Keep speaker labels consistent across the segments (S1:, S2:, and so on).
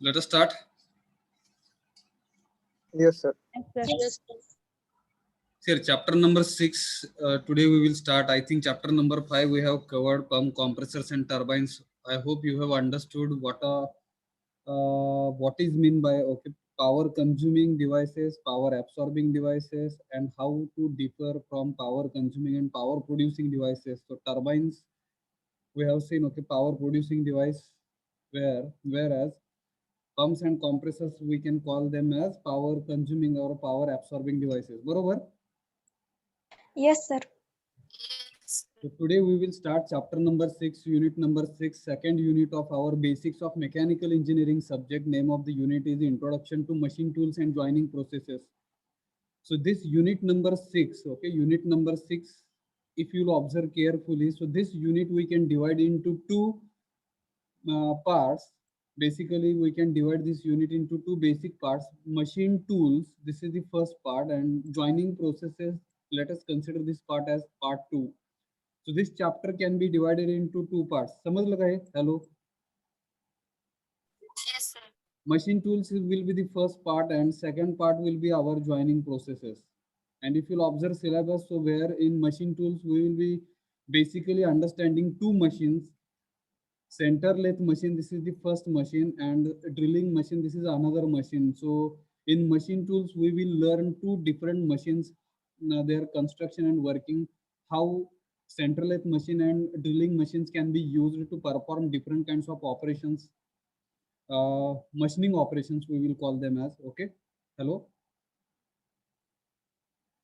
S1: Let us start.
S2: Yes, sir.
S3: Yes,
S1: Here, chapter number 6. Today we will start. I think chapter number 5 we have covered pump, compressors, and turbines. I hope you have understood what is mean by power consuming devices, power absorbing devices, and how to differ from power consuming and power producing devices. So turbines we have seen power producing device, whereas pumps and compressors we can call them as power consuming or power absorbing devices. Borobar?
S3: Yes, sir.
S1: So today we will start chapter number 6, unit number 6, second unit of our basics of mechanical engineering subject. Name of the unit is Introduction to Machine Tools and Joining Processes. So this unit number 6, unit number 6, if you'll observe carefully, so this unit we can divide into two parts. Basically, we can divide this unit into two basic parts. Machine tools, this is the first part, and joining processes, let us consider this part as part 2. So this chapter can be divided into two parts. समझ लगा है? Hello.
S3: Yes, sir.
S1: Machine tools will be the first part, and second part will be our joining processes. And if you'll observe syllabus, so where in machine tools we will be basically understanding two machines. Center lathe machine, this is the first machine, and drilling machine, this is another machine. So in machine tools we will learn two different machines, their construction and working, how center lathe machine and drilling machines can be used to perform different kinds of operations, machining operations we will call them as. Okay, hello.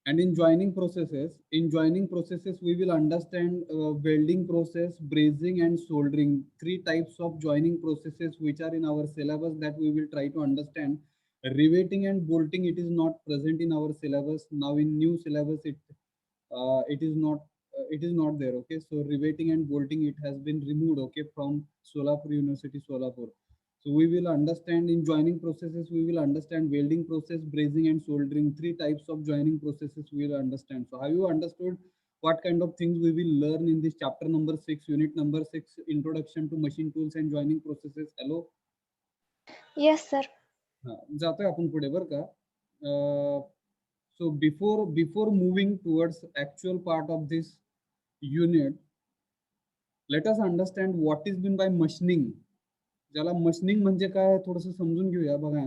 S1: And in joining processes, we will understand welding process, brazing, and soldering. Three types of joining processes which are in our syllabus that we will try to understand. Riveting and bolting, it is not present in our syllabus. Now in new syllabus, it is not there. Okay, so riveting and bolting, it has been removed. Okay, from Solapur University, Solapur. So we will understand in joining processes, we will understand welding process, brazing, and soldering. Three types of joining processes we will understand. So have you understood what kind of things we will learn in this chapter number 6, unit number 6, Introduction to Machine Tools and Joining Processes? Hello?
S3: Yes, sir.
S1: जातोय आपण पुढे बरं का. So before moving towards actual part of this unit, let us understand what is meant by machining. ज्याला machining म्हणजे काय थोडस समजून घेऊया बघा.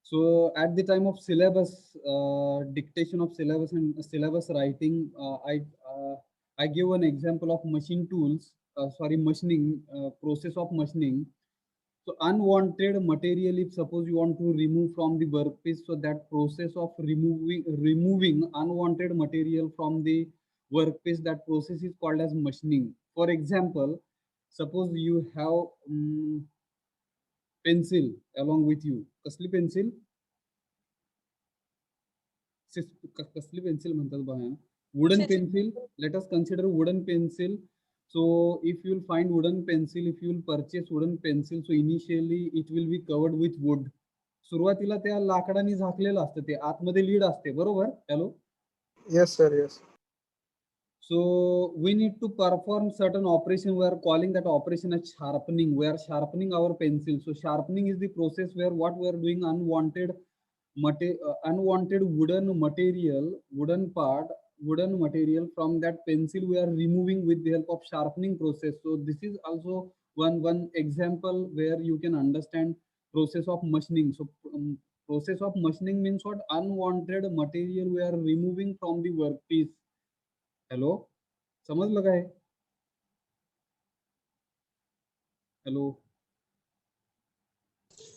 S1: So at the time of syllabus, dictation of syllabus and syllabus writing, I give an example of machine tools, machining, process of machining. So unwanted material, if suppose you want to remove from the workpiece, so that process of removing unwanted material from the workpiece, that process is called as machining. For example, suppose you have pencil along with you. कसली pencil? कसली pencil म्हणतात बघा. Wooden pencil. Let us consider wooden pencil. So if you will find wooden pencil, if you will purchase wooden pencil, so initially it will be covered with wood. सुरुवातीला त्या लाकडाने झाकलेलं असतं ते, आतमध्ये लीड असते, बरोबर? Hello.
S2: Yes, sir. Yes.
S1: So we need to perform certain operation. We are calling that operation as sharpening. We are sharpening our pencil. So sharpening is the process where what we are doing, unwanted wooden material from that pencil we are removing with the help of sharpening process. So this is also one example where you can understand process of machining. So process of machining means what? Unwanted material we are removing from the workpiece. Hello, समझ लगा है? Hello.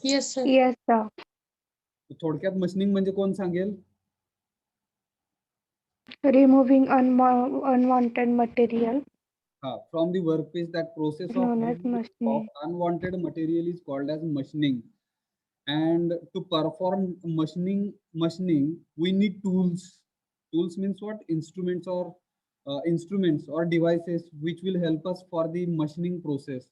S3: Yes, sir.
S4: Yes, sir.
S1: थोडक्यात machining म्हणजे कोण सांगेल?
S4: Removing unwanted material
S1: From the workpiece, that process of
S4: known as machining.
S1: unwanted material is called as machining. And to perform machining, we need tools. Tools means what? Instruments or devices which will help us for the machining process.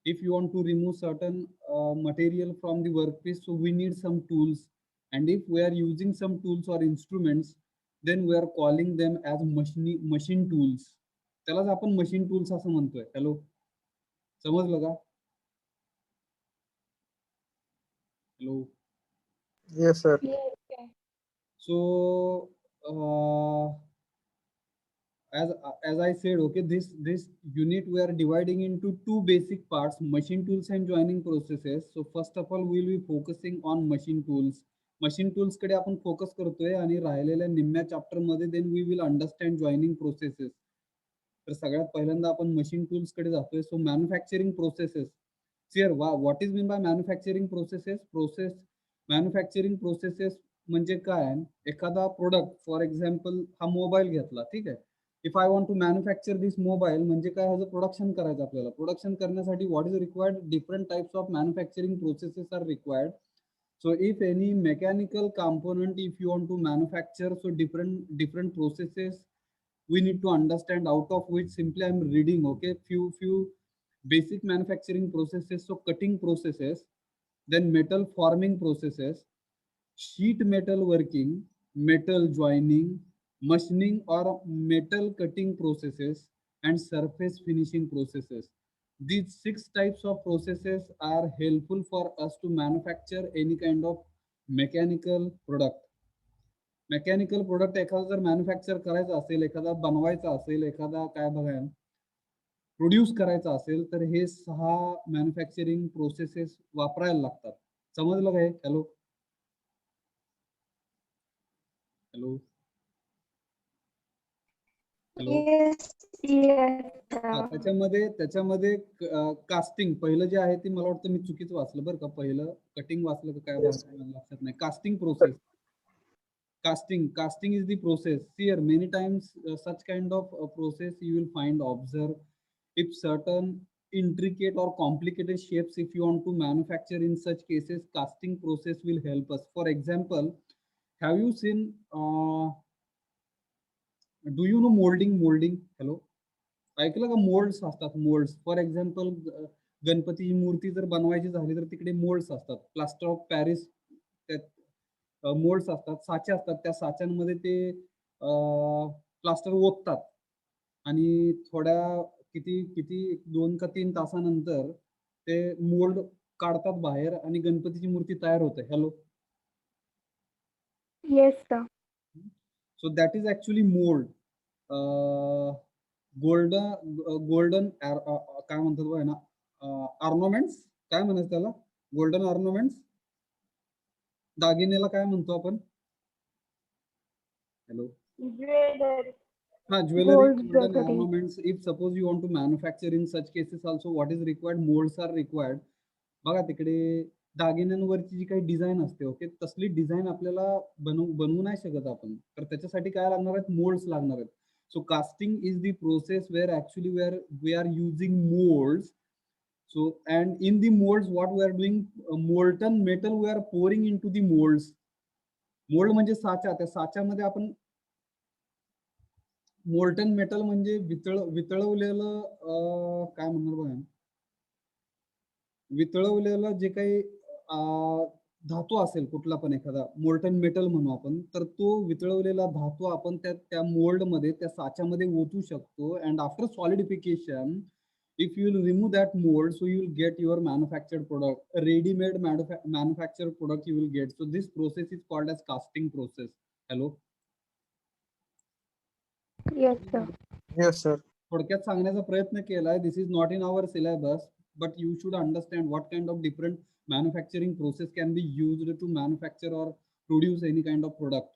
S1: If you want to remove certain material from the workpiece, so we need some tools. And if we are using some tools or instruments, then we are calling them as machine tools. त्यालाच आपण machine tools असं म्हणतोय. Hello, समजलं का? Hello.
S2: Yes, sir.
S4: Yes, sir.
S1: So as I said, okay, this unit we are dividing into two basic parts: machine tools and joining processes. So first of all, we will be focusing on machine tools. Machine tools कडे आपण focus करतोय आणि राहिलेल्या निम्म्या chapter मध्ये then we will understand joining processes. तर सगळ्यात पहिल्यांदा आपण मशीन टूल्स कडे जातोय. So manufacturing processes. सियर what is mean by manufacturing processes? Manufacturing processes म्हणजे काय? एखादा प्रोडक्ट, फॉर एक्झाम्पल हा मोबाईल घेतला, ठीक आहे. If I want to manufacture this mobile, म्हणजे काय, ह्याचं प्रोडक्शन करायचं आपल्याला. प्रोडक्शन करण्यासाठी what is required? Different types of manufacturing processes are required. So if any mechanical component, if you want to manufacture, so different processes we need to understand, out of which simply I'm reading, okay, few basic manufacturing processes. So cutting processes, then metal forming processes, sheet metal working, metal joining, machining or metal cutting processes, and surface finishing processes. These 6 types of processes are helpful for us to manufacture any kind of mechanical product. Mechanical product एखादा जर manufacture करायचा असेल, एखादा बनवायचा असेल, एखादा काय बघा प्रोड्यूस करायचा असेल, तर हे 6 मॅन्युफॅक्चरिंग प्रोसेसेस वापरायला लागतात. समजलं काय? Hello hello hello.
S4: Yes, yes, sir.
S1: त्याच्यामध्ये कास्टिंग पहिलं जे आहे ते मला वाटतं मी चुकीचं वाचलं बरं का. पहिलं कटिंग वाचलं का काय
S2: Yes.
S1: मला लक्षात नाही. Casting process. Casting is the process. Here many times such kind of process you will find, observe. If certain intricate or complicated shapes, if you want to manufacture, in such cases casting process will help us. For example, have you seen do you know molding? Hello, ऐकलं का? Moulds असतात, moulds. For example गणपतीची मूर्ती जर बनवायची झाली तर तिकडे मोल्ड्स असतात. प्लास्टर ऑफ पॅरिस त्यात मोल्ड्स असतात, साचे असतात. त्या साच्यांमध्ये ते प्लास्टर ओततात आणि थोड्या किती किती 2 का 3 तासानंतर ते मोल्ड काढतात बाहेर आणि गणपतीची मूर्ती तयार होते. Hello.
S4: Yes, sir.
S1: So that is actually mould. Golden काय म्हणतात बघा ना, ऑर्नामेंट्स, काय म्हणायचं त्याला? गोल्डन ऑर्नामेंट्स, दागिनेला काय म्हणतो आपण? हॅलो.
S4: Jewelry.
S1: हा, jewellery,
S4: Gold
S1: golden
S4: jewelry.
S1: Ornaments. If suppose you want to manufacture, in such cases also what is required? Moulds are required. बघा तिकडे दागिन्यांवरची जी काही डिझाईन असते, ओके, तसली डिझाईन आपल्याला बनवू नाही शकत आपण. तर त्याच्यासाठी काय लागणार आहेत? मोल्ड्स लागणार आहेत. So casting is the process where actually we are using molds. So and in the molds what we are doing, molten metal we are pouring into the molds. Mould म्हणजे साचा. त्या साच्यामध्ये आपण मोल्टन मेटल म्हणजे वितळवलेलं काय म्हणणार बघा, वितळवलेलं जे काही धातू असेल, कुठला पण एखादा मोल्टन मेटल म्हणू आपण, तर तो वितळवलेला धातू आपण त्या मोल्ड मध्ये, त्या साच्यामध्ये ओतू शकतो. And after solidification, if you will remove that mold, so you will get your manufactured product, a ready-made manufactured product you will get. So this process is called as casting process. Hello.
S4: Yes, sir.
S2: Yes, sir.
S1: थोडक्यात सांगण्याचा प्रयत्न केलाय. This is not in our syllabus, but you should understand what kind of different manufacturing process can be used to manufacture or produce any kind of product.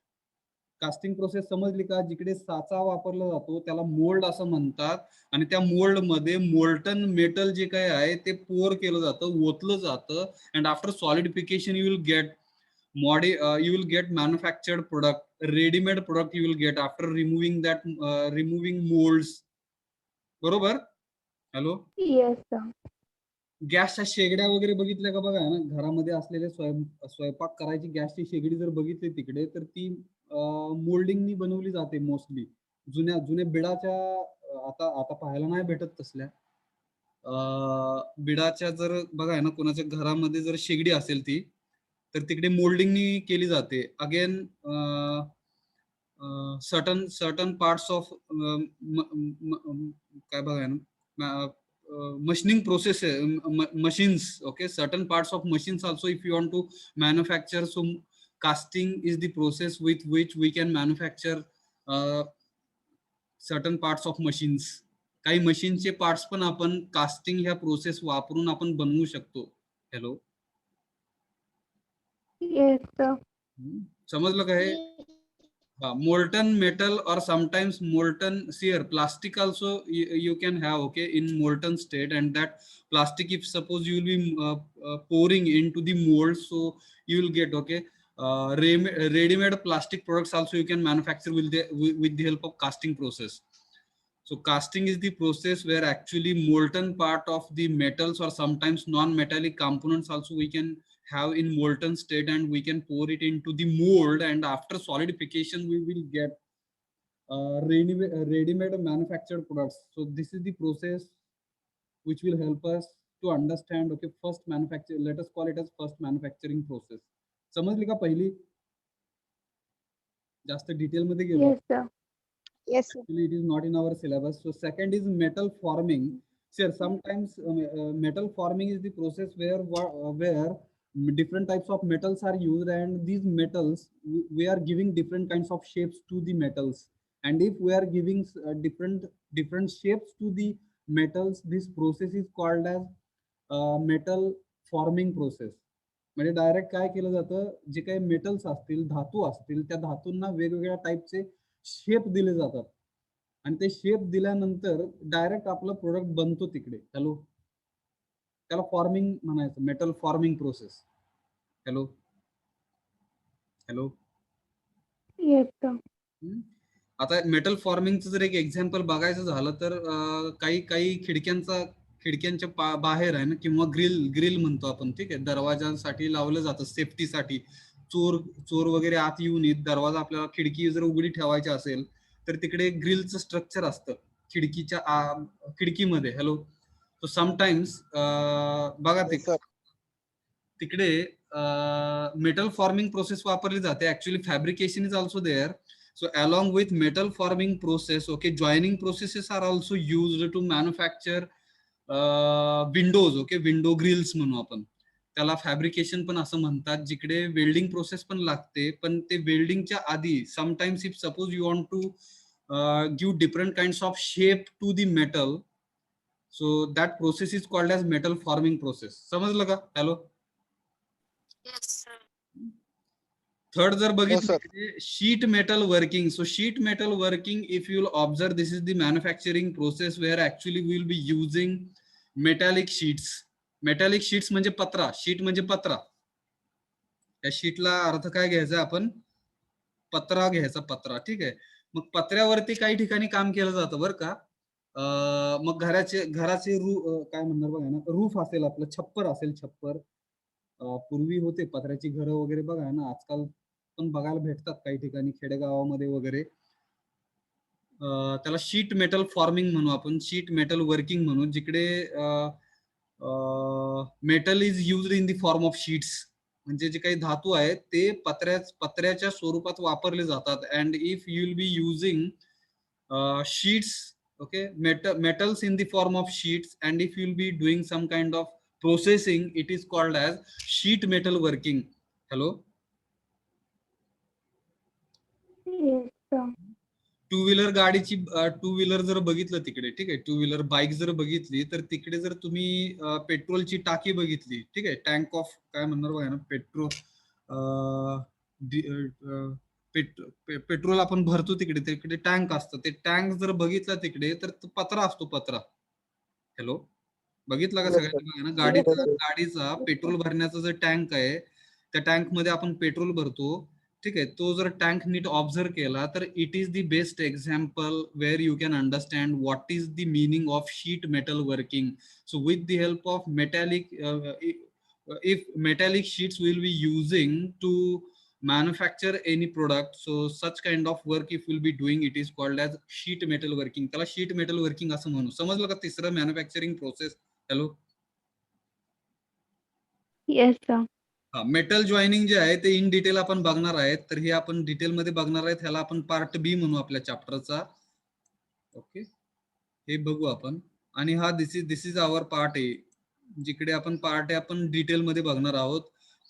S1: Casting process समजली का? जिकडे साचा वापरला जातो त्याला मोल्ड असं म्हणतात आणि त्या मोल्ड मध्ये मोल्टन मेटल जे काय आहे ते पोर केलं जातं, ओतलं जातं. And after solidification you will get manufactured product, readymade product you will get after removing moulds. बरोबर? हॅलो.
S4: Yes, sir.
S1: गॅसच्या शेगड्या वगैरे बघितल्या का? बघा ना, घरामध्ये असलेले स्वयंपाक करायची गॅसची शेगडी जर बघितली तिकडे, तर ती मोल्डिंगनी बनवली जाते मोस्टली. जुन्या बिडाच्या, आता पाहायला नाही भेटत तसल्या. बिडाच्या जर बघा ना, कोणाच्या घरामध्ये जर शेगडी असेल ती, तर तिकडे मोल्डिंगनी केली जाते. अगेन सर्टन पार्ट्स ऑफ काय बघा ना, machining process, machines, okay, certain parts of machines also if you want to manufacture. So casting is the process with which we can manufacture certain parts of machines. काही मशीनचे parts पण आपण casting ह्या process वापरून आपण बनवू शकतो. Hello,
S4: Yes, sir.
S1: समजलं का हे? Molten metal or sometimes molten sear plastic also you can have, okay, in molten state, and that plastic, if suppose you will be pouring into the mold, so you will get, okay, ready-made plastic products also you can manufacture with the help of casting process. So casting is the process where actually molten part of the metals or sometimes non-metallic components also we can have in molten state, and we can pour it into the mold, and after solidification we will get ready-made manufactured products. So this is the process which will help us to understand, okay, first manufacture, let us call it as first manufacturing process. समजली का पहिली? जास्त detail मध्ये गेलो.
S4: Yes, sir.
S3: Yes, sir.
S1: Actually, it is not in our syllabus. So second is metal forming. Sir, sometimes metal forming is the process where different types of metals are used, and these metals we are giving different kinds of shapes to the metals. And if we are giving different shapes to the metals, this process is called as metal forming process. म्हणजे direct काय केलं जातं, जे काही metals असतील, धातू असतील, त्या धातूंना वेगवेगळ्या टाईपचे शेप दिले जातात, आणि ते शेप दिल्यानंतर डायरेक्ट आपलं प्रोडक्ट बनतो तिकडे. हॅलो, त्याला फॉर्मिंग म्हणायचं, metal forming process. Hello hello
S4: Yes, sir.
S1: आता मेटल फॉर्मिंगचं जर एक एक्झाम्पल बघायचं झालं तर काही खिडक्यांच्या बाहेर आहे ना, किंवा ग्रिल म्हणतो आपण, ठीक आहे, दरवाजांसाठी लावलं जातं सेफ्टीसाठी. चोर वगैरे आत येऊ नयेत, दरवाजा आपल्याला खिडकी जर उघडी ठेवायची असेल तर तिकडे ग्रिलचं स्ट्रक्चर असतं खिडकीमध्ये. हॅलो, सो समटाइम्स बघा तिकडे मेटल फॉर्मिंग प्रोसेस वापरली जाते. Actually fabrication is also there. So along with metal forming process, okay, joining processes are also used to manufacture windows, okay, window grills म्हणू आपण त्याला. फॅब्रिकेशन पण असं म्हणतात, जिकडे वेल्डिंग प्रोसेस पण लागते. पण ते वेल्डिंगच्या आधी sometimes if suppose you want to give different kinds of shape to the metal, so that process is called as metal forming process. समजलं का? हॅलो. थर्ड जर बघितलं sheet metal working. So sheet metal working, if you will observe, this is the manufacturing process where actually we will be using metallic sheets. Metallic sheets म्हणजे पत्रा. Sheet म्हणजे पत्रा. त्या शीटला अर्थ काय घ्यायचा आपण? पत्रा घ्यायचा, पत्रा. ठीक आहे. मग पत्र्यावरती काही ठिकाणी काम केलं जातं बरं का. मग घराचे काय म्हणणार बघा ना, रूफ असेल आपलं, छप्पर असेल, छप्पर. पूर्वी होते पत्र्याची घरं वगैरे बघा ना, आजकाल पण बघायला भेटतात काही ठिकाणी खेडेगावामध्ये वगैरे. त्याला शीट मेटल फॉर्मिंग म्हणू आपण, शीट मेटल वर्किंग म्हणू, जिकडे metal is used in the form of sheets. म्हणजे जे काही धातू आहेत ते पत्र्याच्या स्वरूपात वापरले जातात. And if you will be using sheets, okay, metals in the form of sheets, and if you will be doing some kind of processing, it is called as sheet metal working. Hello.
S4: Yes, sir.
S1: Two wheeler गाडीची, two wheeler जर बघितलं तिकडे, ठीक आहे, two wheeler bike जर बघितली तर तिकडे जर तुम्ही पेट्रोलची टाकी बघितली, ठीक आहे, टँक ऑफ काय म्हणणार बघा ना, पेट्रोल आपण भरतो तिकडे टँक असतं. ते टँक जर बघितलं तिकडे तर पत्रा असतो, पत्रा. हॅलो, बघितला का सगळ्यांना? गाडीचा पेट्रोल भरण्याचा जो टँक आहे, त्या टँक मध्ये आपण पेट्रोल भरतो, ठीक आहे. तो जर टँक नीट ऑब्झर्व केला तर it is the best example where you can understand what is the meaning of sheet metal working. So with the help of metallic, if metallic sheets will be using to manufacture any product, so such kind of work if we'll be doing, it is called as sheet metal working. त्याला sheet metal working असं म्हणू. समजलं का तिसरं manufacturing process? Hello.
S4: Yes, sir.
S1: Metal joining जे आहे ते in detail आपण बघणार आहेत. तर हे आपण डिटेल मध्ये बघणार आहेत. ह्याला आपण पार्ट बी म्हणू आपल्या चॅप्टरचा. ओके, हे बघू आपण. आणि हा this is our part A, जिकडे आपण पार्ट ए आपण डिटेल मध्ये बघणार आहोत.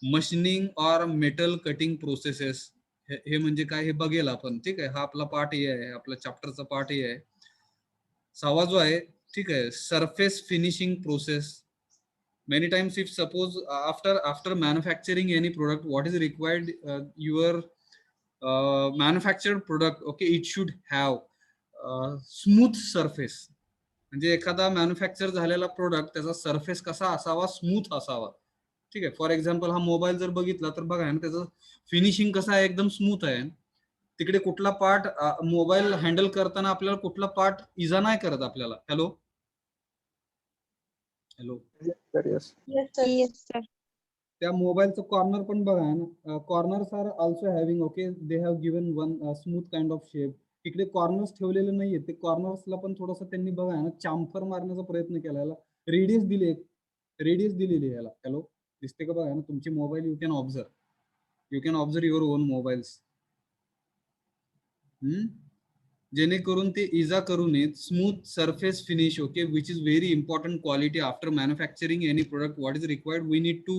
S1: Machining or metal cutting processes, हे म्हणजे काय हे बघेल आपण. ठीक आहे, हा आपला पार्ट ए आहे, आपला चॅप्टरचा पार्ट ए आहे. 6वा जो आहे, ठीक आहे, surface finishing process. Many times if suppose after manufacturing any product, what is required, your manufactured product, okay, it should have smooth surface. म्हणजे एखादा मॅन्युफॅक्चर झालेला प्रोडक्ट त्याचा सरफेस कसा असावा, स्मूथ असावा. ठीक आहे, फॉर एक्झाम्पल हा मोबाईल जर बघितला तर बघा ना, त्याचं फिनिशिंग कसं आहे, एकदम स्मूथ आहे. तिकडे कुठला पार्ट मोबाईल हँडल करताना आपल्याला कुठला पार्ट इजा नाही करत आपल्याला. Hello hello
S2: Yes, sir. Yes.
S3: Yes, sir.
S4: Yes, sir.
S1: त्या मोबाईलचं कॉर्नर पण बघा ना, corners are also having, okay, they have given one smooth kind of shape. इकडे कॉर्नर्स ठेवलेले नाहीये, ते कॉर्नर्सला पण थोडंसं त्यांनी बघा ना चांफर मारण्याचा प्रयत्न केला, याला रेडियस दिली, रेडियस दिलेली याला. हॅलो, दिसते का बघा ना तुमची mobile, you can observe your own mobiles. जेणेकरून ते इजा करू नयेत. Smooth surface finish, okay, which is very important quality after manufacturing any product. What is required, we need to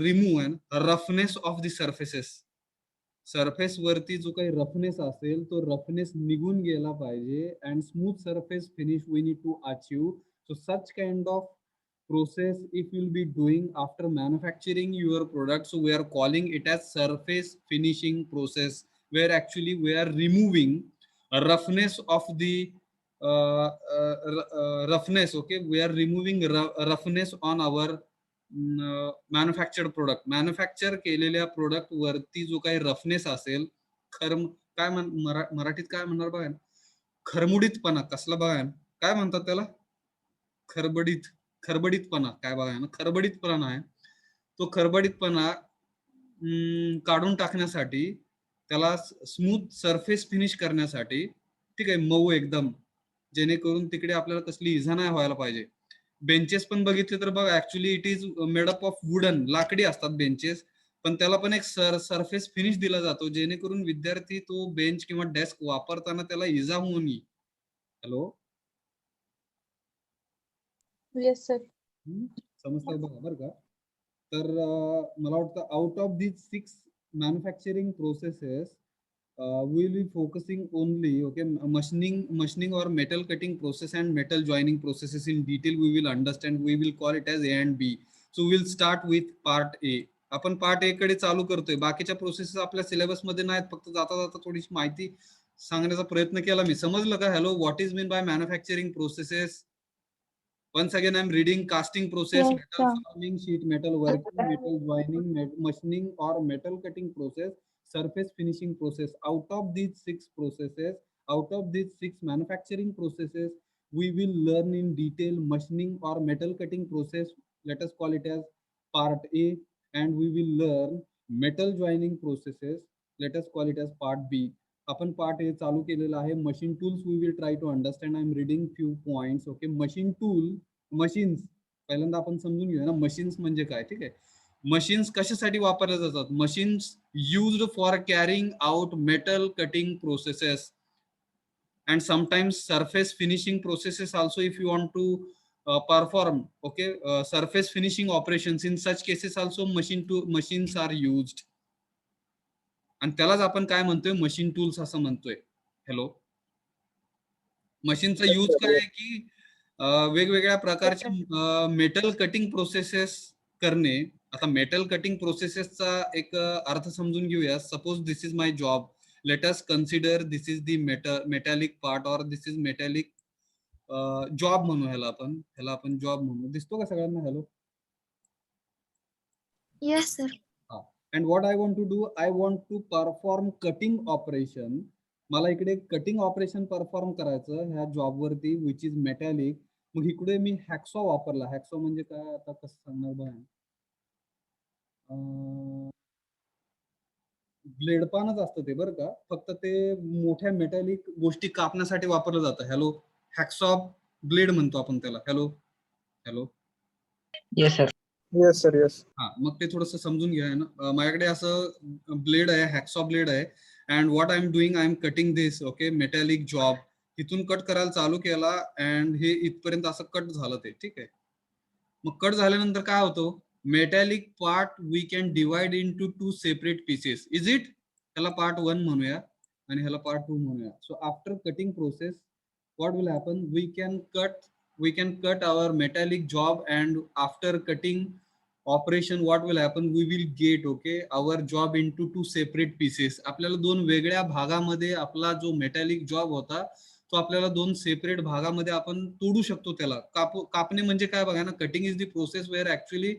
S1: remove roughness of the surfaces. Surface वरती जो काही roughness असेल तो रफनेस निघून गेला पाहिजे. And smooth surface finish we need to achieve. So such kind of process if you'll be doing after manufacturing your product, so we are calling it as surface finishing process, where actually we are removing roughness of the roughness, okay, we are removing roughness on our manufactured product. Manufacture केलेल्या product वरती जो काही roughness असेल, काय मराठीत काय म्हणणार बघा, खरमुडीतपणा कसला बघा, काय म्हणतात त्याला, खरबडीतपणा, काय बघा ना, खरबडीतपणा आहे. तो खरबडीतपणा काढून टाकण्यासाठी, त्याला स्मूथ सरफेस फिनिश करण्यासाठी, ठीक आहे, मऊ एकदम, जेणेकरून तिकडे आपल्याला कसली इजा नाही व्हायला पाहिजे. बेंचेस पण बघितले तर बघा, actually it is made up of wooden, लाकडी असतात बेंचेस, पण त्याला पण एक सरफेस फिनिश दिला जातो, जेणेकरून विद्यार्थी तो बेंच किंवा डेस्क वापरताना त्याला इजा होऊ नये. Hello,
S3: Yes, sir.
S1: समजतंय बघा बरं का. तर मला वाटतं out of these 6 manufacturing processes we will be focusing only, okay, machining or metal cutting process and metal joining processes in detail we will understand. We will call it as A and B. So we'll start with part A. आपण part ए कडे चालू करतोय. बाकीच्या processes आपल्या syllabus मध्ये नाहीत, फक्त जाता जाता थोडीशी माहिती सांगण्याचा प्रयत्न केला मी. समजलं का? Hello, what is mean by manufacturing processes? Once again, I'm reading: casting process,
S4: Yes,
S1: metal
S4: sir.
S1: forming, sheet metal working, metal joining, machining or metal cutting process, surface finishing process. Out of these 6 processes, out of these 6 manufacturing processes, we will learn in detail machining or metal cutting process. Let us call it as part A. And we will learn metal joining processes. Let us call it as part B. आपण part A चालू केलेला आहे. Machine tools we will try to understand. I am reading few points. Okay, machine tool, machines पहिल्यांदा आपण समजून घेऊया ना, machines म्हणजे काय. ठीक आहे, मशीन्स कशासाठी वापरले जातात? Machines used for carrying out metal cutting processes and sometimes surface finishing processes also, if you want to perform, okay, surface finishing operations. In such cases also machines are used. आणि त्यालाच आपण काय म्हणतोय, machine tools असं म्हणतोय. Hello, मशीनचा use काय आहे की वेगवेगळ्या प्रकारचे मेटल कटिंग प्रोसेसेस करणे. आता मेटल कटिंग प्रोसेसेसचा एक अर्थ समजून घेऊया. Suppose this is my job, late us consider this is the metallic part और दिस इज मेटॅलिक जॉब म्हणू ह्याला आपण जॉब म्हणू. दिसतो का सगळ्यांना? Hello,
S3: Yes, sir.
S1: and what I want to do, I want to perform cutting operation. मला इकडे कटिंग ऑपरेशन परफॉर्म करायचं ह्या जॉब वरती, विच इज मेटॅलिक. मग इकडे मी हॅक्सॉ वापरला. हॅक्सॉ म्हणजे काय, आता कसं सांगणार बघा. ब्लेड पानच असतं ते बरं का, फक्त ते मोठ्या मेटॅलिक गोष्टी कापण्यासाठी वापरलं जातं. हॅलो, हॅक्सॉ ब्लेड म्हणतो आपण त्याला. Hello hello
S2: Yes, sir. Yes, sir. Yes.
S1: हा, मग ते थोडंसं समजून घ्या ना. माझ्याकडे असं ब्लेड आहे, हॅक्सॉ ब्लेड आहे. And what I am doing, I am cutting this, okay, metallic job. इथून कट करायला चालू केला अँड हे इथपर्यंत असं कट झालं ते, ठीक आहे. मग कट झाल्यानंतर काय होतं, metallic part we can divide into 2 separate pieces. Is it? ह्याला पार्ट 1 म्हणूया आणि ह्याला पार्ट 2 म्हणूया. So after cutting process what will happen, we can cut our metallic job, and after cutting operation what will happen, we will get okay our job into 2 separate pieces. आपल्याला दोन वेगळ्या भागामध्ये आपला जो मेटॅलिक जॉब होता तो आपल्याला दोन सेपरेट भागामध्ये आपण तोडू शकतो. त्याला कापणे म्हणजे काय बघा ना, cutting is the process where actually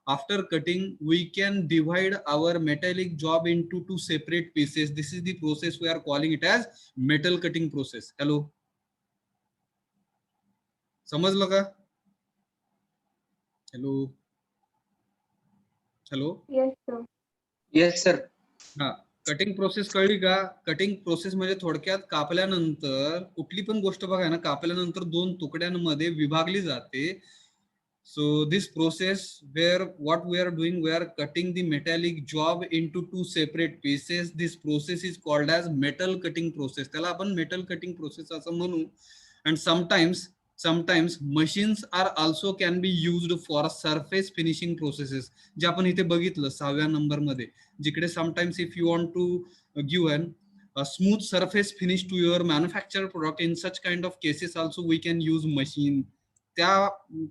S1: after cutting we can divide our metallic job into 2 separate pieces. This is the process we are calling it as metal cutting process. Hello, समजलं का? Hello hello.
S4: Yes, sir.
S2: Yes, sir.
S1: हा, cutting process कळली का? Cutting process म्हणजे थोडक्यात कापल्यानंतर कुठली पण गोष्ट बघा ना, कापल्यानंतर दोन तुकड्यांमध्ये विभागली जाते. So this process where what we are doing, we are cutting the metallic job into 2 separate pieces. This process is called as metal cutting process. त्याला आपण मेटल कटिंग प्रोसेस असं म्हणू. And sometimes machines are also can be used for surface finishing processes. जे आपण इथे बघितलं 6व्या number मध्ये, जिकडे sometimes if you want to give a smooth surface finish to your manufactured product, in such kind of cases also we can use machine. त्या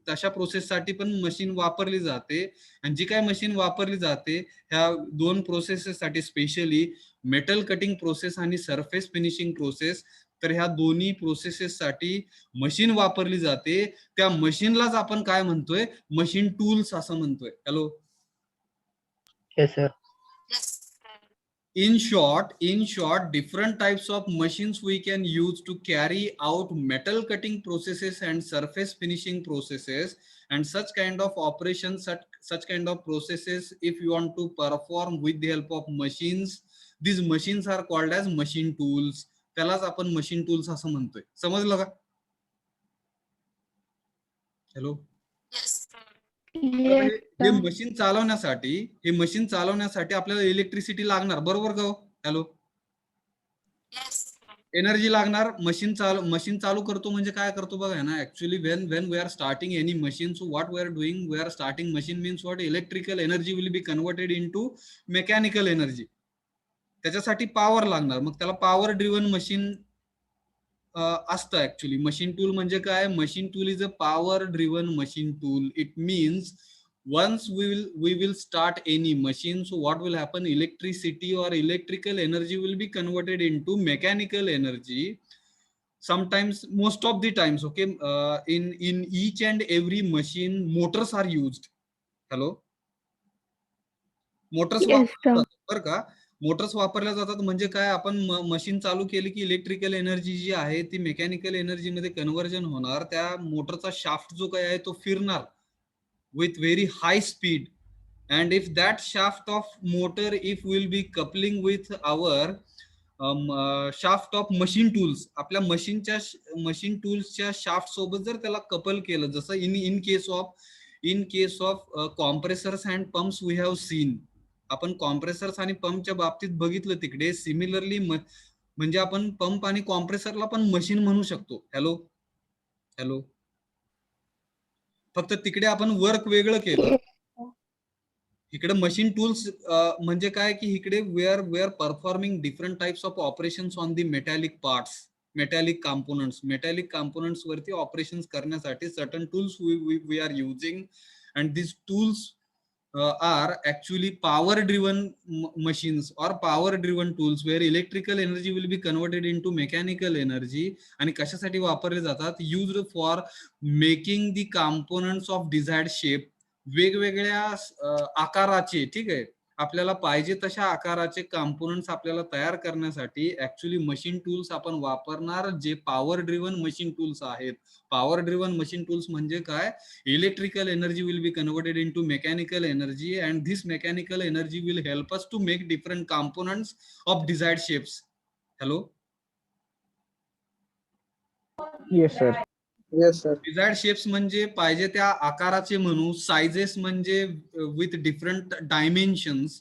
S1: तशा प्रोसेससाठी पण मशीन वापरली जाते. आणि जी काय मशीन वापरली जाते ह्या दोन प्रोसेससाठी, स्पेशली मेटल कटिंग प्रोसेस आणि सरफेस फिनिशिंग प्रोसेस, तर ह्या दोन्ही प्रोसेसेससाठी मशीन वापरली जाते. त्या मशीनलाच आपण काय म्हणतोय, मशीन टूल्स असं म्हणतोय. Hello.
S2: Yes, sir.
S1: In short, different types of machines we can use to carry out metal cutting processes and surface finishing processes, and such kind of operations, such kind of processes, if you want to perform with the help of machines, these machines are called as machine tools. त्यालाच आपण मशीन tools असं म्हणतोय. समजलं का? Hello.
S4: Yes,
S1: हे
S4: sir.
S1: Machine चालवण्यासाठी आपल्याला इलेक्ट्रिसिटी लागणार, बरोबर का? हॅलो. एनर्जी लागणार. मशीन चालू करतो म्हणजे काय करतो बघा ना, actually when we are starting any machine, so what we are doing, we are starting machine means what, electrical energy will be converted into mechanical energy. त्याच्यासाठी पॉवर लागणार, मग त्याला पॉवर ड्रिव्हन मशीन असतं. ऍक्च्युअली मशीन टूल म्हणजे काय, machine tool is a power driven machine tool. It means once we will start any machine, so what will happen, electricity or electrical energy will be converted into mechanical energy. Sometimes, most of the times, okay, in each and every machine motors are used. Hello. Motors
S4: Yes, sir.
S1: बरं का, Motors वापरल्या जातात. म्हणजे काय, आपण machine चालू केली की इलेक्ट्रिकल एनर्जी जी आहे ती मेकॅनिकल एनर्जी मध्ये कन्व्हर्जन होणार. त्या मोटरचा शाफ्ट जो काय आहे तो फिरणार with very high speed, and if that shaft of motor if will be coupling with our shaft of machine tools, आपल्या मशीन टूल्सच्या शाफ्ट सोबत जर त्याला कपल केलं, जसं in case of compressors and pumps we have seen. आपण compressors आणि पंपच्या बाबतीत बघितलं तिकडे. सिमिलरली म्हणजे आपण पंप आणि कॉम्प्रेसरला पण मशीन म्हणू शकतो. Hello hello. फक्त तिकडे आपण वर्क वेगळं केलं. इकडे मशीन टूल्स म्हणजे काय की इकडे we are performing different types of operations on the metallic parts, metallic components वरती ऑपरेशन्स करण्यासाठी certain tools we are using. And this tools are actually power driven machines or power driven tools where electrical energy will be converted into mechanical energy. आणि कशासाठी वापरले जातात, used for making the components of desired shape. वेगवेगळ्या आकाराचे, ठीक आहे, आपल्याला पाहिजे तशा आकाराचे कंपोनंट्स आपल्याला तयार करण्यासाठी ऍक्च्युअली मशीन टूल्स आपण वापरणार, जे पॉवर ड्रिव्हन मशीन टूल्स आहेत. पॉवर ड्रिव्हन मशीन टूल्स म्हणजे काय, electrical energy will be converted into mechanical energy, and this mechanical energy will help us to make different components of desired shapes. Hello.
S2: Yes, sir. Yes, sir.
S1: Desired shapes म्हणजे पाहिजे त्या आकाराचे म्हणू. Sizes म्हणजे with different dimensions,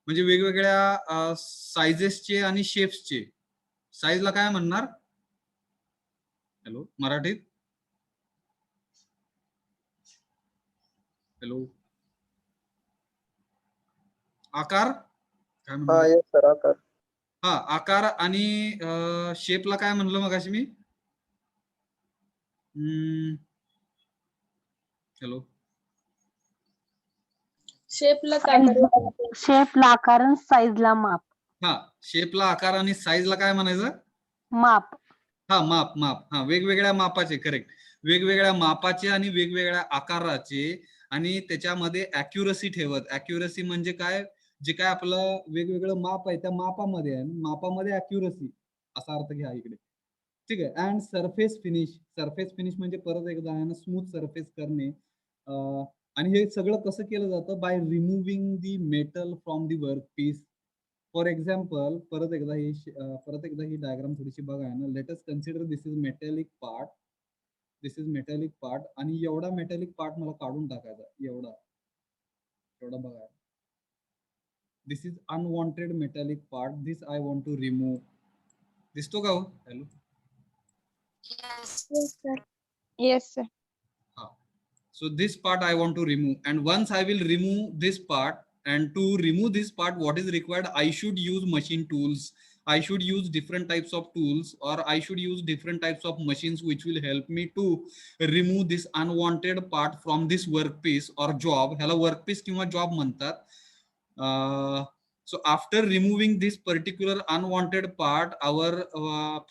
S1: म्हणजे वेगवेगळ्या सायझेसचे आणि शेप्सचे. साईजला काय म्हणणार, हॅलो, मराठीत. हॅलो, आकार काय म्हणलं?
S2: येस सर, आकार.
S1: हा, आकार आणि शेपला काय म्हणलं मगाशी मी? हॅलो,
S3: शेपला काय करायचं?
S5: शेपला आकार आणि साईजला माप.
S1: हा, शेपला आकार आणि साईजला काय म्हणायचं?
S5: माप.
S1: हा, माप. हा, वेगवेगळ्या मापाचे, करेक्ट. वेगवेगळ्या मापाचे आणि वेगवेगळ्या आकाराचे, आणि त्याच्यामध्ये अॅक्युरसी ठेवत. अॅक्युरसी म्हणजे काय? जे काय आपलं वेगवेगळं माप आहे त्या मापामध्ये आहे, मापामध्ये अॅक्युरसी असा अर्थ घ्या इकडे. ठीक आहे. And surface finish. Surface finish म्हणजे परत एकदा आहे ना, स्मूथ सरफेस करणे. आणि हे सगळं कसं केलं जातं? By removing the metal from the work piece. For example, परत एकदा ही डायग्राम थोडीशी बघा ना. Let us consider this is metallic part. This is metallic part, आणि एवढा मेटॅलिक पार्ट मला काढून टाकायचा. एवढा बघा. This is unwanted metallic part. This I want to remove. दिसतो का हो? Hello.
S3: Yes, sir. Yes, sir.
S1: So this part I want to remove, and once I will remove this part, and to remove this part, what is required? I should use machine tools. I should use different types of tools, or I should use different types of machines which will help me to remove this unwanted part from this workpiece or job. ह्याला workpiece किंवा job म्हणतात. So after removing this particular unwanted part, our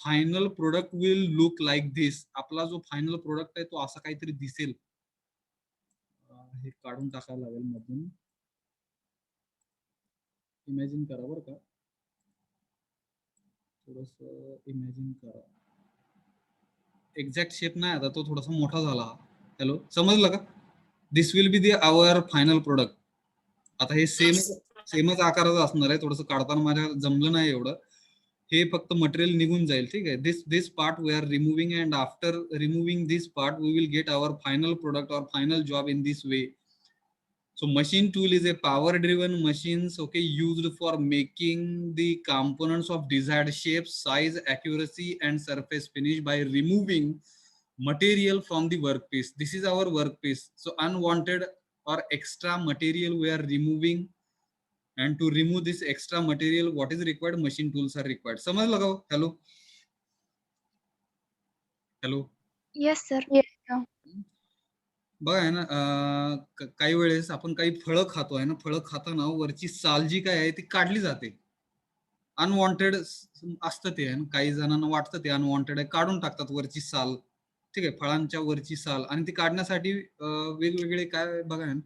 S1: final product will look like this. आपला जो final product आहे तो असा काहीतरी दिसेल. हे काढून टाकायला लागेल मधून. इमॅजिन करा बरं का, थोडस इमॅजिन करा. एक्झॅक्ट शेप नाही आता, तो थोडासा मोठा झाला. हॅलो, समजलं का? This will be the our final product. आता हे सेमच आकाराचं असणार आहे. थोडंसं काढताना माझ्या जमलं नाही एवढं. हे फक्त मटेरियल निघून जाईल. ठीक आहे. This part we are removing, and after removing this part we will get our final product और final job in this way. So machine tool is a power driven machines, okay, used for making the components of desired shape, size, accuracy and surface finish by removing material from the workpiece. This is our workpiece. So unwanted or extra material we are removing, and to remove this extra material, what is required? Machine tools are required. समझ लगाओ. Hello. Hello.
S3: Yes, sir.
S4: Yes, sir.
S1: बघा आहे ना, काही वेळेस आपण काही फळं खातो आहे ना, फळं खाताना वरची साल जी काय आहे ती काढली जाते. अनवॉन्टेड असतं ते, काही जणांना वाटतं ते अनवॉन्टेड आहे, काढून टाकतात वरची साल. ठीक आहे, फळांच्या वरची साल. आणि ती काढण्यासाठी वेगवेगळे काय बघा आहे ना,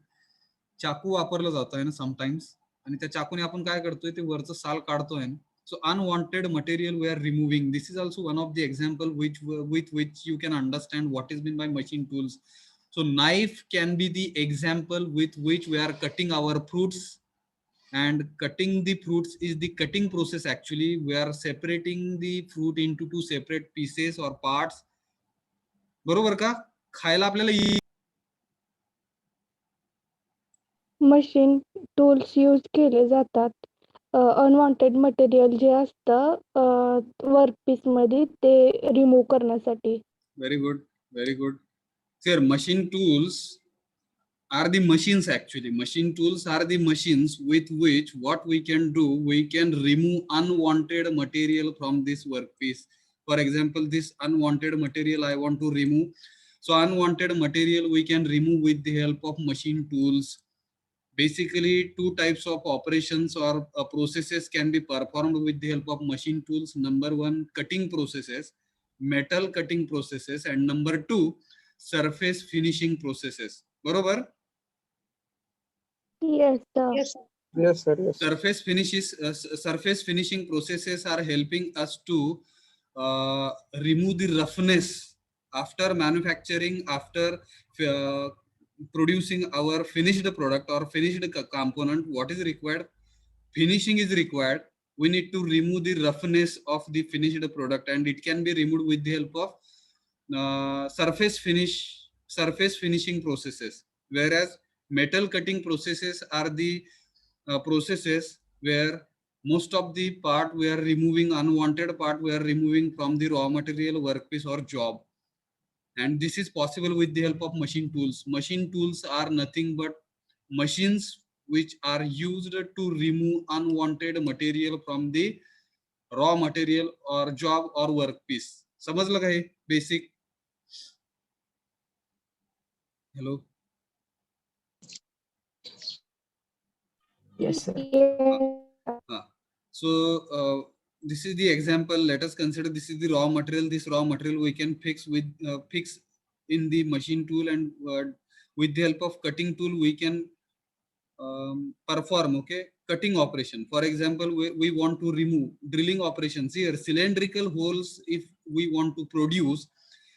S1: चाकू वापरलं जातं आहे ना समटाइम्स. आणि त्या चाकूने आपण काय करतोय, ते वरचं साल काढतोय ना. So unwanted material we are removing. This is also one of the example with which you can understand what is meant by machine tools. So knife can be the example with which we are cutting our fruits, and cutting the fruits is the cutting process. Actually we are separating the fruit into two separate pieces or parts. बरोबर का? खायला आपल्याला
S4: machine tools use केले जातात. Unwanted material जे असतं workpiece मध्ये ते रिमूव्ह करण्यासाठी.
S1: Very good, very good. Sir, machine tools are the machines. Actually machine tools are the machines with which what we can do, we can remove unwanted material from this workpiece. For example, this unwanted material I want to remove. So unwanted material we can remove with the help of machine tools. Basically two types of operations or processes can be performed with the help of machine tools. Number one, cutting processes, metal cutting processes, and number two, surface finishing processes. बरोबर?
S4: Yes, sir.
S3: Yes, sir.
S2: Yes, sir. Yes.
S1: Surface finishing processes are helping us to remove the roughness after manufacturing, after producing our finished product or finished component. What is required? Finishing is required. We need to remove the roughness of the finished product, and it can be removed with the help of surface finishing processes. Whereas metal cutting processes are the processes where most of the part we are removing, unwanted part we are removing from the raw material, workpiece or job. and this is possible with the help of machine tools. Machine tools are nothing but machines which are used to remove unwanted material from the raw material or job or workpiece. समजलं का हे basic? Hello.
S2: Yes, sir.
S1: So this is the example. Let us consider this is the raw material. This raw material we can fix in the machine tool, and with the help of cutting tool we can perform cutting operation. For example, we want to remove drilling operations here, cylindrical holes if we want to produce.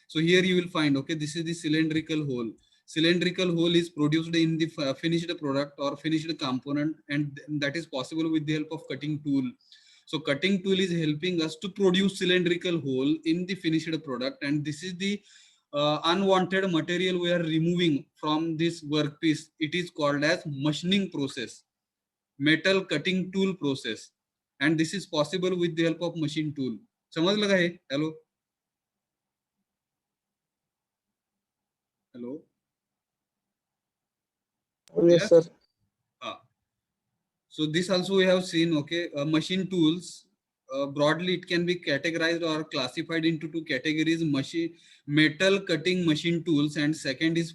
S1: So here you will find this is the cylindrical hole. Cylindrical hole is produced in the finished product or finished component, and that is possible with the help of cutting tool. So cutting tool is helping us to produce cylindrical hole in the finished product, and this is the unwanted material we are removing from this workpiece. It is called as machining process, metal cutting tool process, and this is possible with the help of machine tool. समजलं का हे? Hello. Hello.
S2: Yes, sir.
S1: So this also we have seen, machine tools, broadly it can be categorized or classified into two categories: metal cutting machine tools, and second is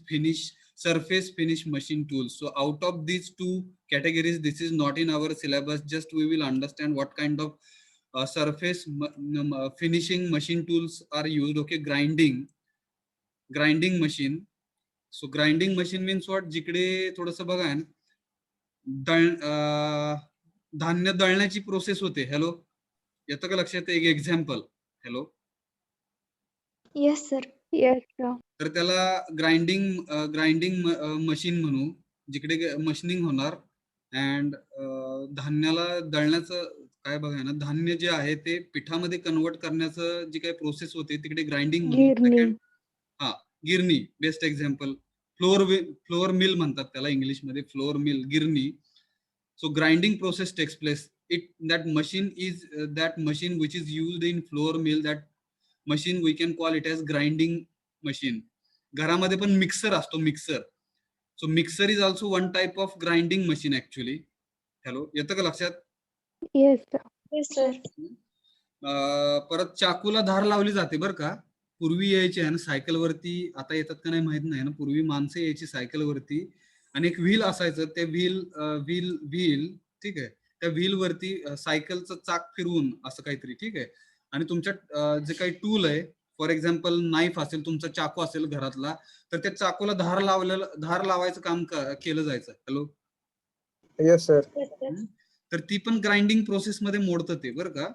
S1: surface finish machine tools. So out of these two categories, this is not in our syllabus, just we will understand what kind of surface finishing machine tools are used. Grinding machine. So grinding machine means what? जिकडे थोडंसं बघा ना, धान्य दळण्याची process होते. Hello, येतं का लक्षात? एक example. Hello.
S3: Yes, sir.
S4: Yes, sir.
S1: तर त्याला ग्राइंडिंग मशीन म्हणू, जिकडे मशीनिंग होणार, अँड धान्याला दळण्याचं काय बघा ना, धान्य जे आहे ते पिठामध्ये कन्वर्ट करण्याचं जी काही प्रोसेस होते तिकडे ग्राइंडिंग म्हणू. गिरणी बेस्ट एक्झाम्पल. फ्लोअर मिल म्हणतात त्याला इंग्लिशमध्ये, फ्लोअर मिल, गिरणी. So grinding process takes place. That machine which is used in flour mill, that machine we can call it as grinding machine. घरामध्ये पण मिक्सर असतो, mixer. So mixer is also one type of grinding machine actually. Hello, येतं का लक्षात?
S4: Yes, sir.
S3: Yes, sir.
S1: परत चाकूला धार लावली जाते बरं का. पूर्वी यायची आहे ना सायकल वरती, आता येतात का नाही माहित नाही ना. पूर्वी माणसं यायची सायकल वरती आणि एक व्हील असायचं, ते व्हील ठीक आहे, त्या व्हील वरती सायकलचं चाक फिरवून असं काहीतरी, ठीक आहे. आणि तुमच्या जे काही टूल आहे, फॉर एक्झाम्पल नाईफ असेल, तुमचा चाकू असेल घरातला, तर त्या चाकूला धार लावायचं काम केलं जायचं. हॅलो.
S2: Yes, sir.
S1: तर ती पण ग्राइंडिंग प्रोसेस मध्ये मोडतं ते बरं का.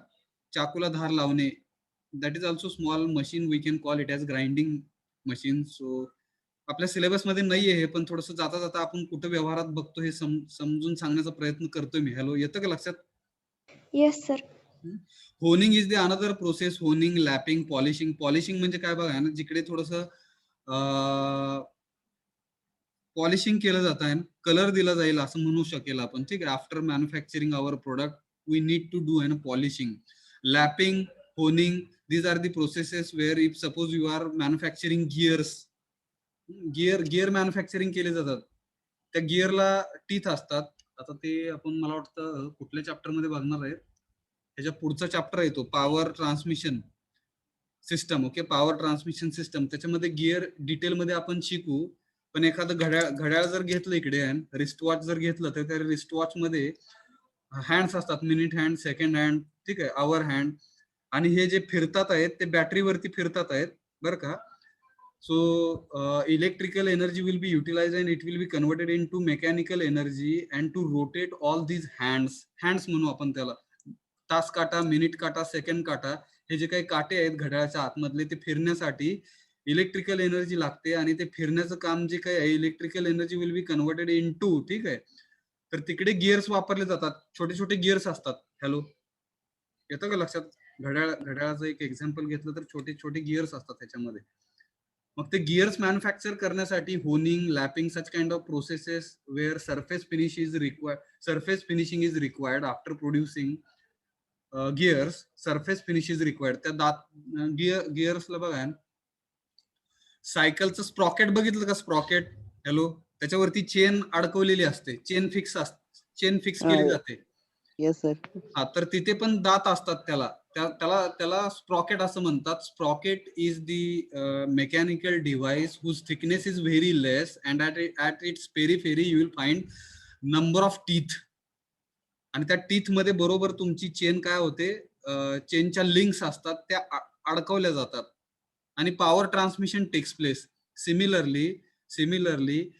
S1: चाकूला धार लावणे, that is also small machine, we can call it as grinding machine. So आपल्या सिलेबस मध्ये नाहीये हे, पण थोडंसं जाता जाता आपण कुठं व्यवहारात बघतो हे समजून सांगण्याचा प्रयत्न करतोय मी. हॅलो, येतं का लक्षात?
S3: Yes, sir.
S1: Honing is the another process. Honing, lapwing, polishing. Polishing म्हणजे काय बघा ना, जिकडे थोडंसं पॉलिशिंग केलं जात आहे, कलर दिला जाईल असं म्हणू शकेल आपण, ठीक आहे. After manufacturing our product we need to do आहे polishing. Lapping, honing, these are the processes where if suppose you are manufacturing gear manufacturing केले जातात. त्या गिअरला टीथ असतात. आता ते आपण मला वाटतं कुठल्या चॅप्टर मध्ये बघणार आहे, त्याच्या पुढचा चॅप्टर येतो power transmission system. Power transmission system, त्याच्यामध्ये गिअर डिटेल मध्ये आपण शिकू. पण एखादं घड्याळ जर घेतलं इकडे, रिस्ट वॉच जर घेतलं, तर त्या रिस्ट वॉच मध्ये हँड्स असतात, मिनिट हँड, सेकंड हँड, ठीक आहे, आवर हँड. आणि हे जे फिरतात आहेत ते बॅटरीवरती फिरतात आहेत बरं का. So electrical energy will be utilise and it will be converted into mechanical energy and to rotate all these hands म्हणू आपण त्याला. तास काटा, मिनिट काटा, सेकंड काटा, हे जे काही काटे आहेत घड्याळाच्या आतमधले, ते फिरण्यासाठी इलेक्ट्रिकल एनर्जी लागते. आणि ते फिरण्याचं काम जे काही आहे, electrical energy will be converted into, ठीक आहे. तर तिकडे गिअर्स वापरले जातात, छोटे छोटे गिअर्स असतात. हॅलो, येतं का लक्षात? घड्याळाचं एक एक्झाम्पल घेतलं तर छोटे छोटे गिअर्स असतात त्याच्यामध्ये. मग ते गिअर्स मॅन्युफॅक्चर करण्यासाठी honing, lapping, such kind of processes where surface finishing is required after producing gears. Surface finish is required. त्या गिअर्सला बघा, सायकलचं स्प्रॉकेट बघितलं का? स्प्रॉकेट, हॅलो, त्याच्यावरती चेन अडकवलेली असते, चेन फिक्स केली जाते.
S6: Yes sir.
S1: हा, तर तिथे पण दात असतात. त्याला स्प्रॉकेट असं म्हणतात. Sprocket is the mechanical device whose thickness is very less and at its periphery you will find number of teeth. आणि त्या टीथ मध्ये बरोबर तुमची चेन काय होते, चेनच्या लिंक्स असतात त्या अडकवल्या जातात आणि power transmission takes place. Similarly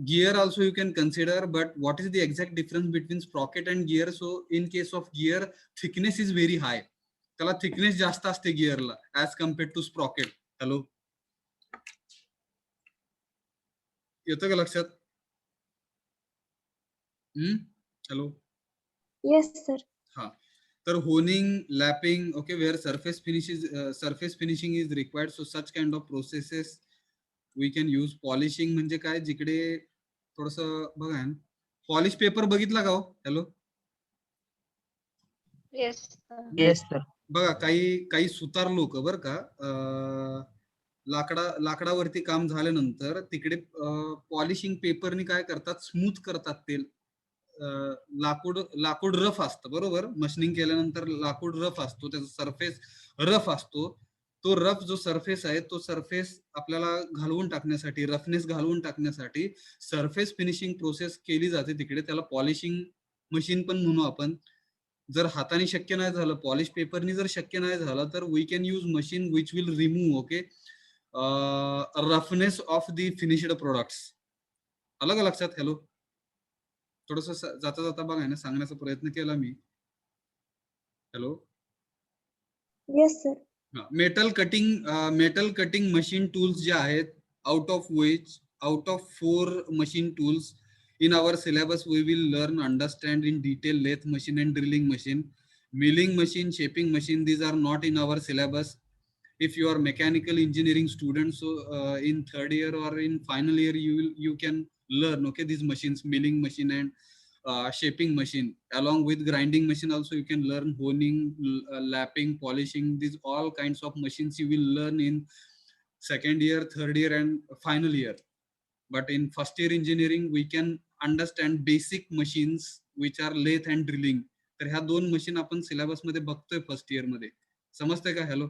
S1: gear also you can consider, but what is the exact difference between sprocket and gear? So in case of gear, thickness is very high. त्याला thickness जास्त असते गिअरला as compared to sprocket. Hello, येतं का लक्षात? Hello.
S3: Yes, sir.
S1: हा, तर honing, lapping, okay, where surface finishing is required. So such kind of processes we can use. Polishing म्हणजे काय, जिकडे थोडस बघा, पॉलिश पेपर बघितला का हो? हॅलो.
S5: Yes
S6: yes sir.
S1: बघा, काही सुतार लोक बरं का, लाकडावरती काम झाल्यानंतर तिकडे पॉलिशिंग पेपरनी काय करतात, स्मूथ करतात ते. लाकूड रफ असतं, बरोबर. मशीनिंग केल्यानंतर लाकूड रफ असतो, त्याचा सरफेस रफ असतो. तो रफ जो सरफेस आहे, तो सरफेस आपल्याला घालवून टाकण्यासाठी, रफनेस घालवून टाकण्यासाठी सरफेस फिनिशिंग प्रोसेस केली जाते तिकडे. त्याला पॉलिशिंग मशीन पण म्हणू आपण. जर हाताने शक्य नाही झालं, पॉलिश पेपरनी जर शक्य नाही झालं, तर we can use machine which will remove, okay, roughness of the finished products. आलं का लक्षात? हॅलो, थोडस जाता जाता बघा ना, सांगण्याचा प्रयत्न केला मी. Hello.
S3: Yes, sir.
S1: Metal cutting machine tools जे आहेत, out of 4 machine tools in our syllabus we will learn, understand in detail lathe machine and drilling machine, milling machine, shaping machine. These are not in our syllabus. If you are mechanical engineering student, so in third year or in final year you can learn, okay, these machines, milling machine and shaping machine. Along with grinding machine also you can learn honing, lapping, polishing. These all kinds of machines you will learn in second year, third year and final year. But in first year engineering we can understand basic machines which are lathe and drilling. तर ह्या 2 machine आपण syllabus मध्ये बघतोय first year मध्ये. समजतंय का? Hello.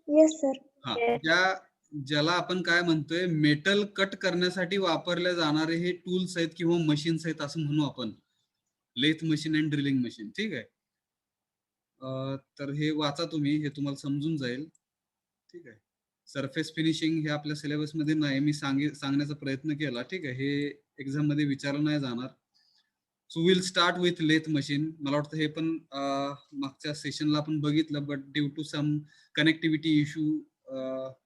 S3: Yes, sir.
S1: हा, ज्याला आपण काय म्हणतोय, मेटल कट करण्यासाठी वापरले जाणारे हे टूल्स आहेत किंवा मशीन्स आहेत असं म्हणू आपण, lathe machine and drilling machine. ठीक आहे. तर हे वाचा तुम्ही, हे तुम्हाला समजून जाईल. ठीक आहे. सरफेस फिनिशिंग हे आपल्या सिलेबस मध्ये नाही, मी सांगण्याचा प्रयत्न केला. ठीक आहे, हे एक्झाम मध्ये विचारलं नाही जाणार. So will start with lathe machine. मला वाटतं हे पण मागच्या सेशनला आपण बघितलं, but due to some connectivity issue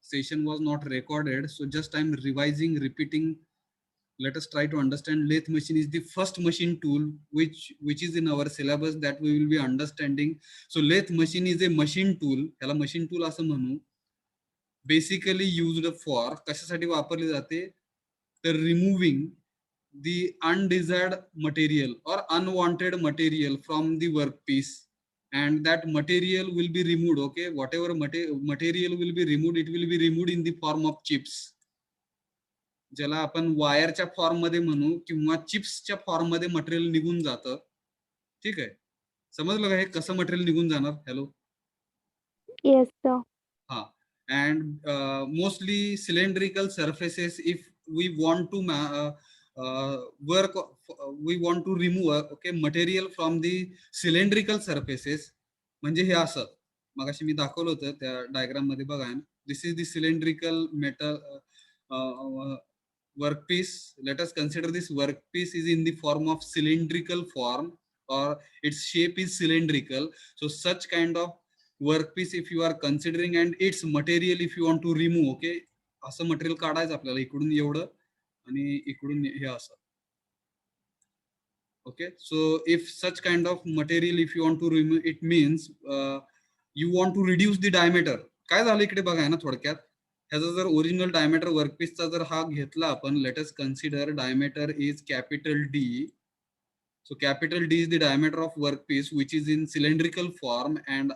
S1: session was not recorded, so just I'm repeating. Let us try to understand. Lathe machine is the first machine tool which is in our syllabus that we will be understanding. So lathe machine is a machine tool. ह्याला machine tool असं म्हणू. Basically used for, कशासाठी वापरली जाते, तर removing the undesired material or unwanted material from the workpiece, and that material will be removed, okay, whatever material will be removed, it will be removed in the form of chips. ज्याला आपण वायरच्या form मध्ये म्हणू किंवा चिप्सच्या form मध्ये material निघून जातं. ठीक आहे, समजलं का हे कसं मटेरियल निघून जाणार? हॅलो.
S4: Yes, sir.
S1: हा, and mostly cylindrical surfaces. If we want to we want to remove, okay, material from the cylindrical surfaces, म्हणजे हे असं मगाशी मी दाखवलं होतं त्या डायग्राम मध्ये बघा. This is the cylindrical metal workpiece. Let us consider this workpiece is in the form of cylindrical form, or its shape is cylindrical. So such kind of workpiece if you are considering, and its material if you want to remove, okay, असं material काढायचं आपल्याला, इकडून एवढं आणि इकडून हे असं. Okay, so if such kind of material if you want to remove, it means you want to reduce the diameter. काय झालं इकडे बघा ना, थोडक्यात ह्याचा जर ओरिजिनल डायमीटर वर्कपीसचा जर हा घेतला आपण, late us consider diameter is capital D. So capital D is the diameter of workpiece which is in cylindrical form, and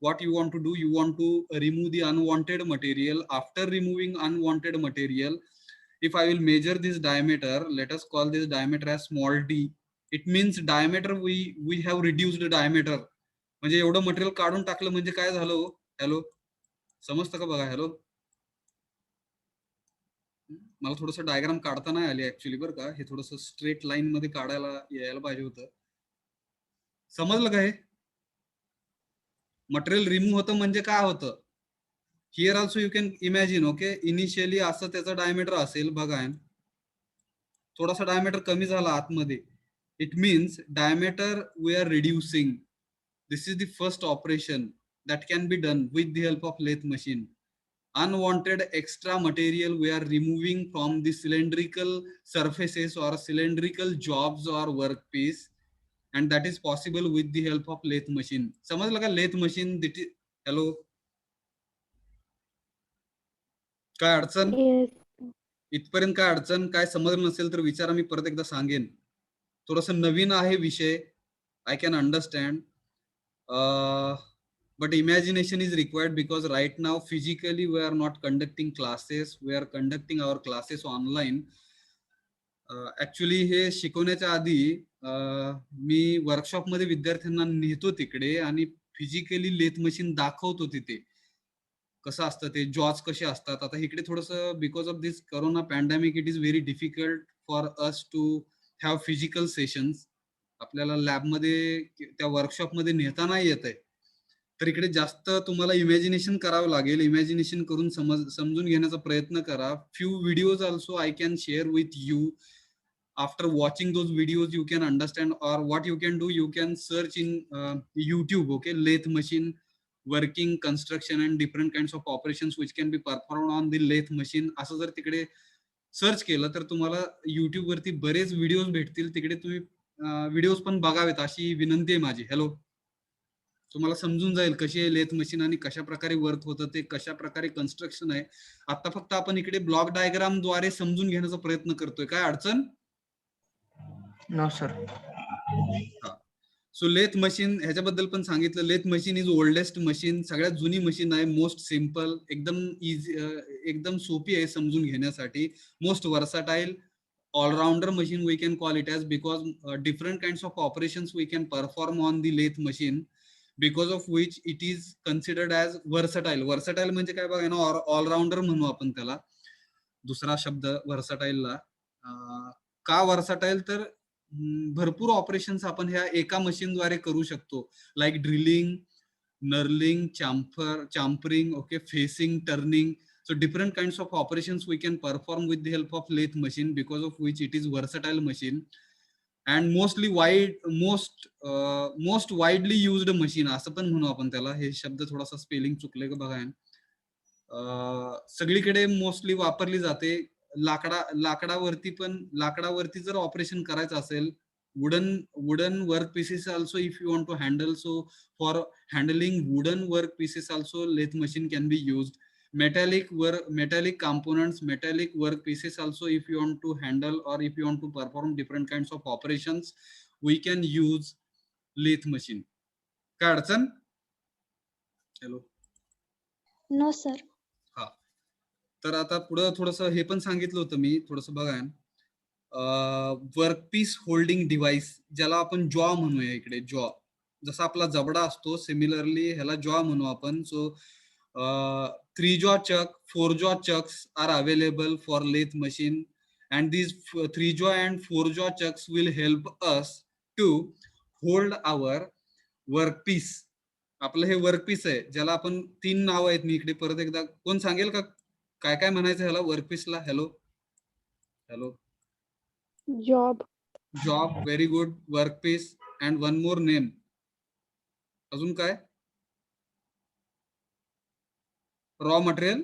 S1: what you want to do, you want to remove the unwanted material. After removing unwanted material, if I will measure this diameter, let us call this diameter as small d. It means diameter we have reduced diameter. म्हणजे एवढं material काढून टाकलं म्हणजे काय झालं? Hello, समजतं का बघा? हॅलो, मला थोडंसं डायग्राम काढता नाही आली ऍक्च्युली बरं का. हे थोडंसं स्ट्रेट लाईन मध्ये काढायला यायला पाहिजे होतं. समजलं का? हे मटेरियल रिमूव्ह होतं म्हणजे काय होतं? Here also you can imagine. Okay, initially असं त्याचा डायमीटर असेल बघा, थोडासा डायमीटर कमी झाला आतमध्ये. It means diameter we are reducing. This is the first operation that can be done with the help of lathe machine. Unwanted extra material we are removing from the cylindrical surfaces or cylindrical jobs or workpiece, and that is possible with the help of lathe machine. समजलं का? lathe machine. Hello, काय अडचण?
S4: Yes.
S1: इथपर्यंत काय अडचण? काय समजलं नसेल तर विचारा, मी परत एकदा सांगेन. थोडस नवीन आहे विषय, I can understand, but imagination is required because right now physically we are not conducting classes, we are conducting our classes online. Actually हे शिकवण्याच्या आधी मी वर्कशॉप मध्ये विद्यार्थ्यांना नेतो तिकडे आणि फिजिकली लेथ मशीन दाखवतो तिथे कसं असतं ते, जॉज कसे असतात. आता इकडे थोडंसं because of this corona pandemic it is very difficult for us to have physical sessions. आपल्याला लॅबमध्ये त्या वर्कशॉपमध्ये नेता नाही येत आहे, तर इकडे जास्त तुम्हाला इमॅजिनेशन करावं लागेल. इमॅजिनेशन करून समजून घेण्याचा प्रयत्न करा. Few videos also I can share with you. After watching those videos you can understand, और what you can do, you can search in YouTube. Okay, lathe machine working construction and different kinds of operations which can be perform on the lathe machine. असं जर तिकडे search केलं तर तुम्हाला YouTube वरती बरेच videos भेटतील. तिकडे तुम्ही व्हिडिओज पण बघावेत अशी विनंती आहे माझी. हॅलो, तुम्हाला समजून जाईल कशी आहे लेथ मशीन आणि कशा प्रकारे वर्क होतं ते, कशा प्रकारे कन्स्ट्रक्शन आहे. आता फक्त आपण इकडे ब्लॉक डायग्राम द्वारे समजून घेण्याचा प्रयत्न करतोय. काय अडचण?
S6: No sir.
S1: So lathe machine ह्याच्याबद्दल पण सांगितलं. Lathe machine is oldest machine, सगळ्यात जुनी मशीन आहे. मोस्ट सिम्पल, एकदम इझी, एकदम सोपी आहे समजून घेण्यासाठी. Most versatile, all rounder machine we can call it as, because different kinds of operations we can perform on the lathe machine, because of which it is considered as versatile. Versatile म्हणजे काय बघा ना, allrounder म्हणू आपण त्याला, दुसरा शब्द versatile ला. का versatile? तर भरपूर ऑपरेशन्स आपण ह्या एका मशीन द्वारे करू शकतो, like drilling, knurling, chamfering, okay, facing, turning. So different kinds of operations we can perform with the help of lathe machine, because of which it is versatile machine and most widely used machine असं पण म्हणू आपण त्याला. हे शब्द थोडासा spelling चुकले का बघा. सगळीकडे मोस्टली वापरली जाते. लाकडावरती जर ऑपरेशन करायचं असेल, wooden work pieces also if you want to handle, so for handling wooden work pieces also lathe machine can be used. Metallic components, metallic work pieces also if you want to handle, or if you want to perform different kinds of operations, we can use lathe machine. काय अडचण? Hello,
S3: no sir.
S1: हा, तर आता पुढं थोडंसं हे पण सांगितलं होतं मी, थोडंसं बघा. वर्कपीस होल्डिंग डिव्हाइस, ज्याला आपण जॉ म्हणूया इकडे. जॉ जसा आपला जबडा असतो, सिमिलरली ह्याला जॉ म्हणू आपण. So 3-jaw chuck, 4-jaw chucks are available for lathe machine, and these 3-jaw and 4-jaw chucks will help us to hold our workpiece. आपलं हे वर्कपीस आहे, ज्याला आपण 3 नाव आहेत. मी इकडे परत एकदा, कोण सांगेल का काय काय म्हणायचं ह्याला वर्कपीसला? हॅलो हॅलो.
S4: Job.
S1: Job, very good. Workpiece and one more name. अजून काय? रॉ मटेरियल,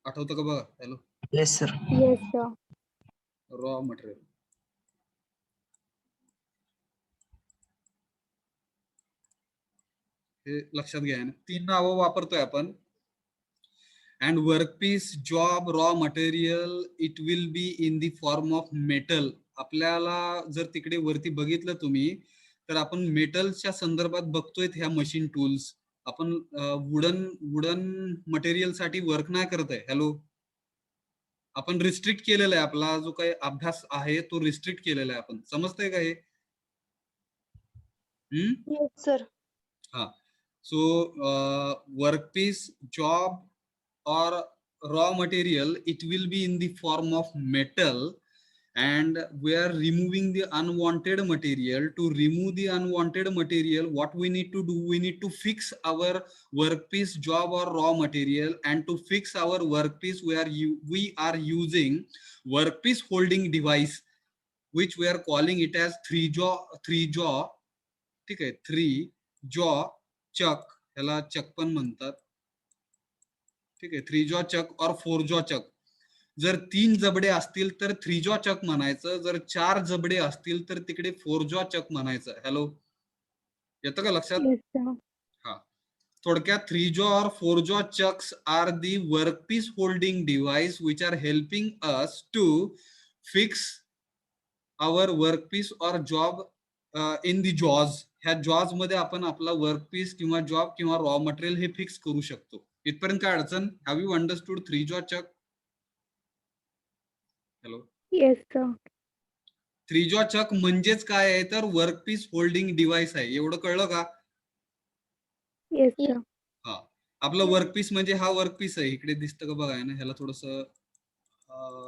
S1: आठवतं का बघा? Hello.
S6: Yes sir.
S4: Yes, sir.
S1: Raw material. हे लक्षात घ्या, 3 नावं वापरतोय आपण. And workpiece, job, raw material, it will be in the form of metal. आपल्याला जर तिकडे वरती बघितलं तुम्ही, तर आपण मेटलच्या संदर्भात बघतोय ह्या मशीन टूल्स. आपण वुडन मटेरियल साठी वर्क नाही करत आहे. हॅलो, आपण रिस्ट्रिक्ट केलेला आहे. आपला जो काही अभ्यास आहे तो रिस्ट्रिक्ट केलेला आहे. आपण समजतंय का हे?
S4: Yes, sir.
S1: हा. So workpiece, job or raw material, it will be in the form of metal, and we are removing the unwanted material. To remove the unwanted material, what we need to do, we need to fix our workpiece, job or raw material. And to fix our workpiece, we are using workpiece holding device, which we are calling it as three jaw. ठीक आहे, 3 जॉ चक, ह्याला चक पण म्हणतात. ठीक आहे, 3 जॉ चक और 4 जॉ चक. जर 3 जबडे असतील तर 3 जॉ चक म्हणायचं, जर 4 जबडे असतील तर तिकडे 4 जॉ चक म्हणायचं. हॅलो, येतं का लक्षात?
S4: Yes, sir.
S1: हा. थोडक्यात 3 jaw or 4 jaw chucks are the workpiece holding device which are helping us to fix our workpiece or job in the jaws. ह्या जॉज मध्ये आपण आपला वर्कपीस किंवा जॉब किंवा रॉ मटेरियल हे फिक्स करू शकतो. इथपर्यंत काय अडचण? Have you understood 3 jaw chuck? Hello,
S4: Yes, sir.
S1: 3 jaw chuck म्हणजेच काय आहे तर वर्कपीस होल्डिंग डिव्हाइस आहे. एवढं कळलं का?
S4: Yes, sir.
S1: हा, आपलं वर्कपीस म्हणजे हा वर्कपीस आहे. इकडे दिसतं का बघा ना, ह्याला थोडस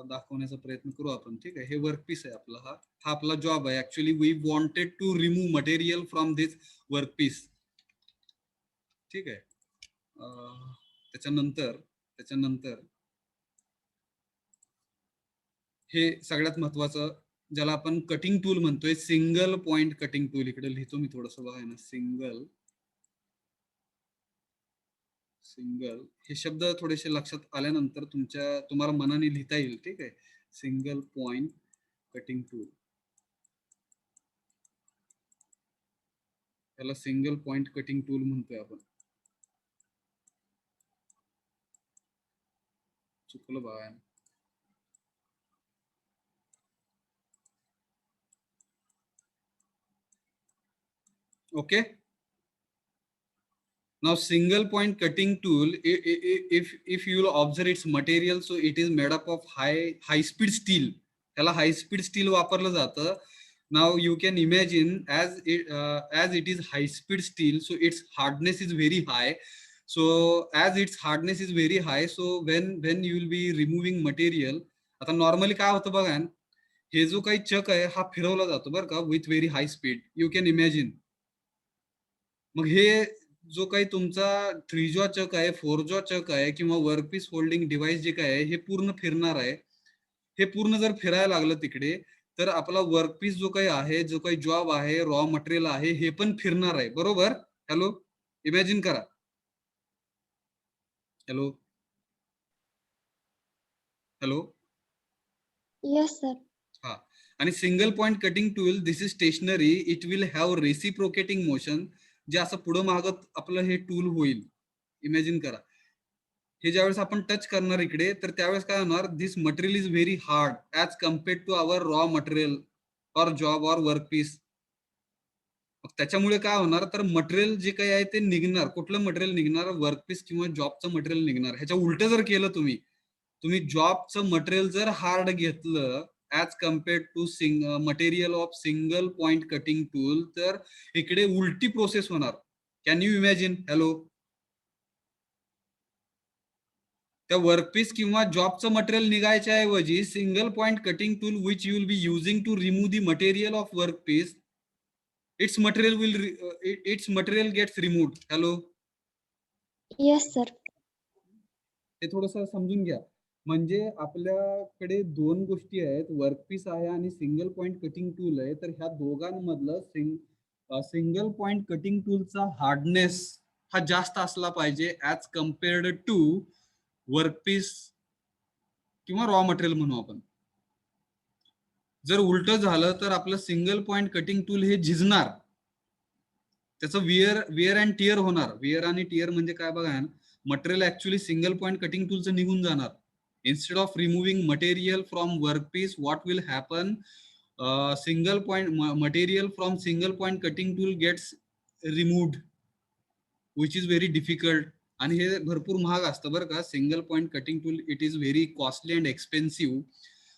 S1: दाखवण्याचा प्रयत्न करू आपण. ठीक आहे, हे वर्कपीस आहे आपला. हा आपला जॉब आहे. Actually we wanted to remove material from this workpiece. ठीक आहे, त्याच्यानंतर हे सगळ्यात महत्वाचं, ज्याला आपण कटिंग टूल म्हणतोय, सिंगल पॉइंट कटिंग टूल. इकडे लिहितो मी थोडस बघा ना, सिंगल हे शब्द थोडेसे लक्षात आल्यानंतर तुम्हाला मनाने लिहिता येईल. ठीक आहे, सिंगल पॉइंट कटिंग टूल, त्याला सिंगल पॉइंट कटिंग टूल म्हणतोय आपण. चुकलं बघा. Okay, now single point cutting tool, if you will observe its material, so it is made up of high speed steel. त्याला high speed steel वापरलं जातं. Now you can imagine as it is high speed steel, so its hardness is very high. So as its hardness is very high, so when you will be removing material, आता normally काय होतं बघा, हे जो काही चक आहे हा फिरवला जातो बरं का, with very high speed. You can imagine. मग हे जो काही तुमचा 3 jaw चक आहे, 4 jaw चक आहे किंवा वर्कपीस होल्डिंग डिव्हाइस जे काय आहे हे पूर्ण फिरणार आहे. हे पूर्ण जर फिरायला लागलं तिकडे, तर आपला वर्कपीस जो काही आहे, जो काही जॉब आहे, रॉ मटेरियल आहे, हे पण फिरणार आहे. बरोबर? हॅलो, इमॅजिन करा. Hello hello
S3: Yes, sir.
S1: हा. आणि single point cutting tool, this is stationary. It will have reciprocating motion. जे असं पुढं मागत आपलं हे टूल होईल. इमॅजिन करा, हे ज्यावेळेस आपण टच करणार इकडे, तर त्यावेळेस काय होणार, this material is very hard as compared to our raw material or job or workpiece. त्याच्यामुळे काय होणार, तर मटेरियल जे काही आहे ते निघणार. कुठलं मटेरियल निघणार? वर्कपीस किंवा जॉबचं मटेरियल निघणार. ह्याच्या उलट जर केलं तुम्ही जॉबचं मटेरियल जर हार्ड घेतलं as compared to material of single point cutting tool, तर इकडे उलटी प्रोसेस होणार. Can you imagine? हॅलो, त्या वर्कपीस किंवा जॉबचं मटेरियल निघायच्या ऐवजी single point cutting tool which you will be using to remove the material of workpiece, its material gets removed. Hello,
S3: Yes, sir.
S1: हे थोडस समजून घ्या. म्हणजे आपल्याकडे दोन गोष्टी आहेत, वर्कपीस आहे आणि सिंगल पॉइंट कटिंग टूल आहे. तर ह्या दोघांमधलं सिंगल पॉइंट कटिंग टूलचा हार्डनेस हा जास्त असला पाहिजे ऍज कम्पेअर्ड टू वर्कपीस किंवा रॉ मटेरियल म्हणू आपण. जर उलट झालं तर आपलं सिंगल पॉइंट कटिंग टूल हे झिजणार, त्याचं विअर अँड टिअर होणार. विअर आणि टिअर म्हणजे काय बघा, material actually single point cutting टूलचं निघून जाणार. Instead of removing material from workpiece, what will happen, single point material from single point cutting tool gets removed which is very difficult, आणि हे भरपूर महाग असतं बरं का. Single point cutting tool it is very costly and expensive.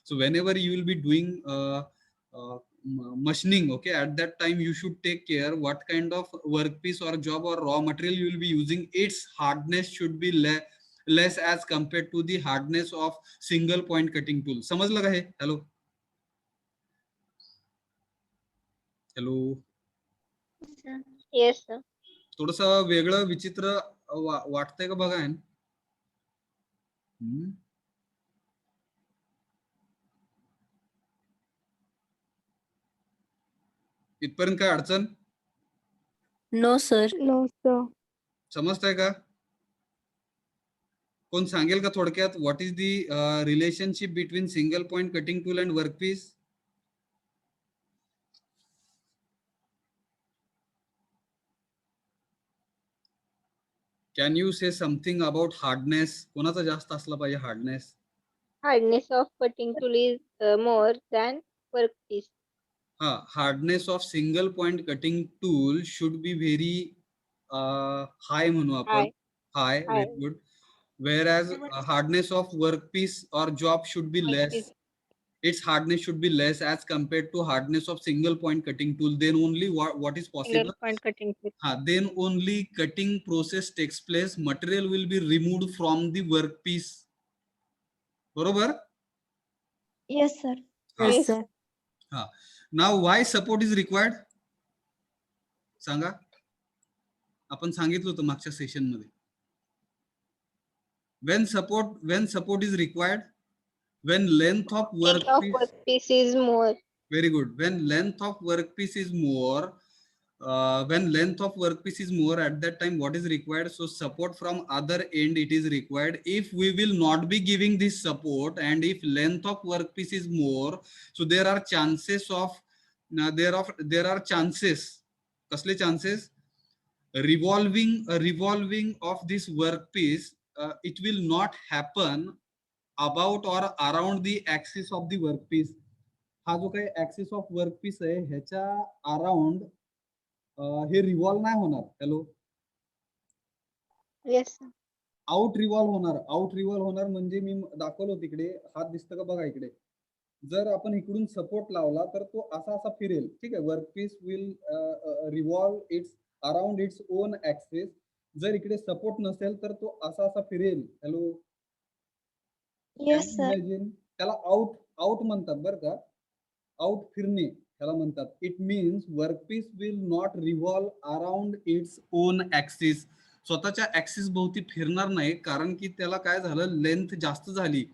S1: So whenever you will be doing machining, okay, at that time you should take care what kind of workpiece or job or raw material you will be using. Its hardness should be less as compared to the hardness of single point cutting tool. समजलं का हे? Hello hello,
S4: Yes, sir.
S1: थोडस वेगळं विचित्र वाटतंय का बघा. इथपर्यंत काय अडचण?
S5: No sir.
S4: No, sir.
S1: समजताय का? कोण सांगेल का थोडक्यात what is the relationship between single point cutting tool and workpiece? Can you say something about hardness? कोणाचा जास्त असला पाहिजे hardness?
S4: Hardness of cutting tool is more than workpiece.
S1: हा, hardness of single point cutting tool should be very high म्हणू आपण.
S4: High.
S1: High, very good. Whereas hardness of workpiece or job should be less.
S4: Workpiece.
S1: Its hardness should be less as compared to hardness of single point cutting tool. Then only what is possible?
S4: Single point cutting tool.
S1: Then only cutting process takes place. Material will be removed from the workpiece. बरोबर?
S3: Yes, sir.
S5: Yes,
S4: Yes.
S5: sir.
S1: हा. Now why support is required? सांगा. आपण सांगितलं होतं मागच्या session मध्ये. When support is required, when length of
S4: Length of
S1: workpiece.
S4: workpiece is more.
S1: Very good. When length of workpiece is more, at that time what is required? So support from other end it is required. If we will not be giving this support and if length of workpiece is more, so there are chances of कसले chances? Revolving of this workpiece, it will not happen about or around the axis of the workpiece. हा जो काही axis of workpiece आहे ह्याच्या around हे revolve नाही होणार. Hello,
S4: Yes, sir.
S1: Out revolve होणार म्हणजे मी दाखवलं तिकडे हात दिसतं का बघा इकडे. जर आपण इकडून सपोर्ट लावला तर तो असा असा फिरेल. ठीक आहे, workpiece will revolve it's around its own axis. जर इकडे सपोर्ट नसेल तर तो असा असा फिरेल. Hello,
S3: Yes, sir.
S1: इमॅजिन. त्याला आउट म्हणतात बरं का. आउट फिरणे त्याला म्हणतात. It means workpiece will not revolve around its own axis. स्वतःच्या ऍक्सिस भोवती फिरणार नाही कारण की त्याला काय झालं, लेंथ जास्त झाली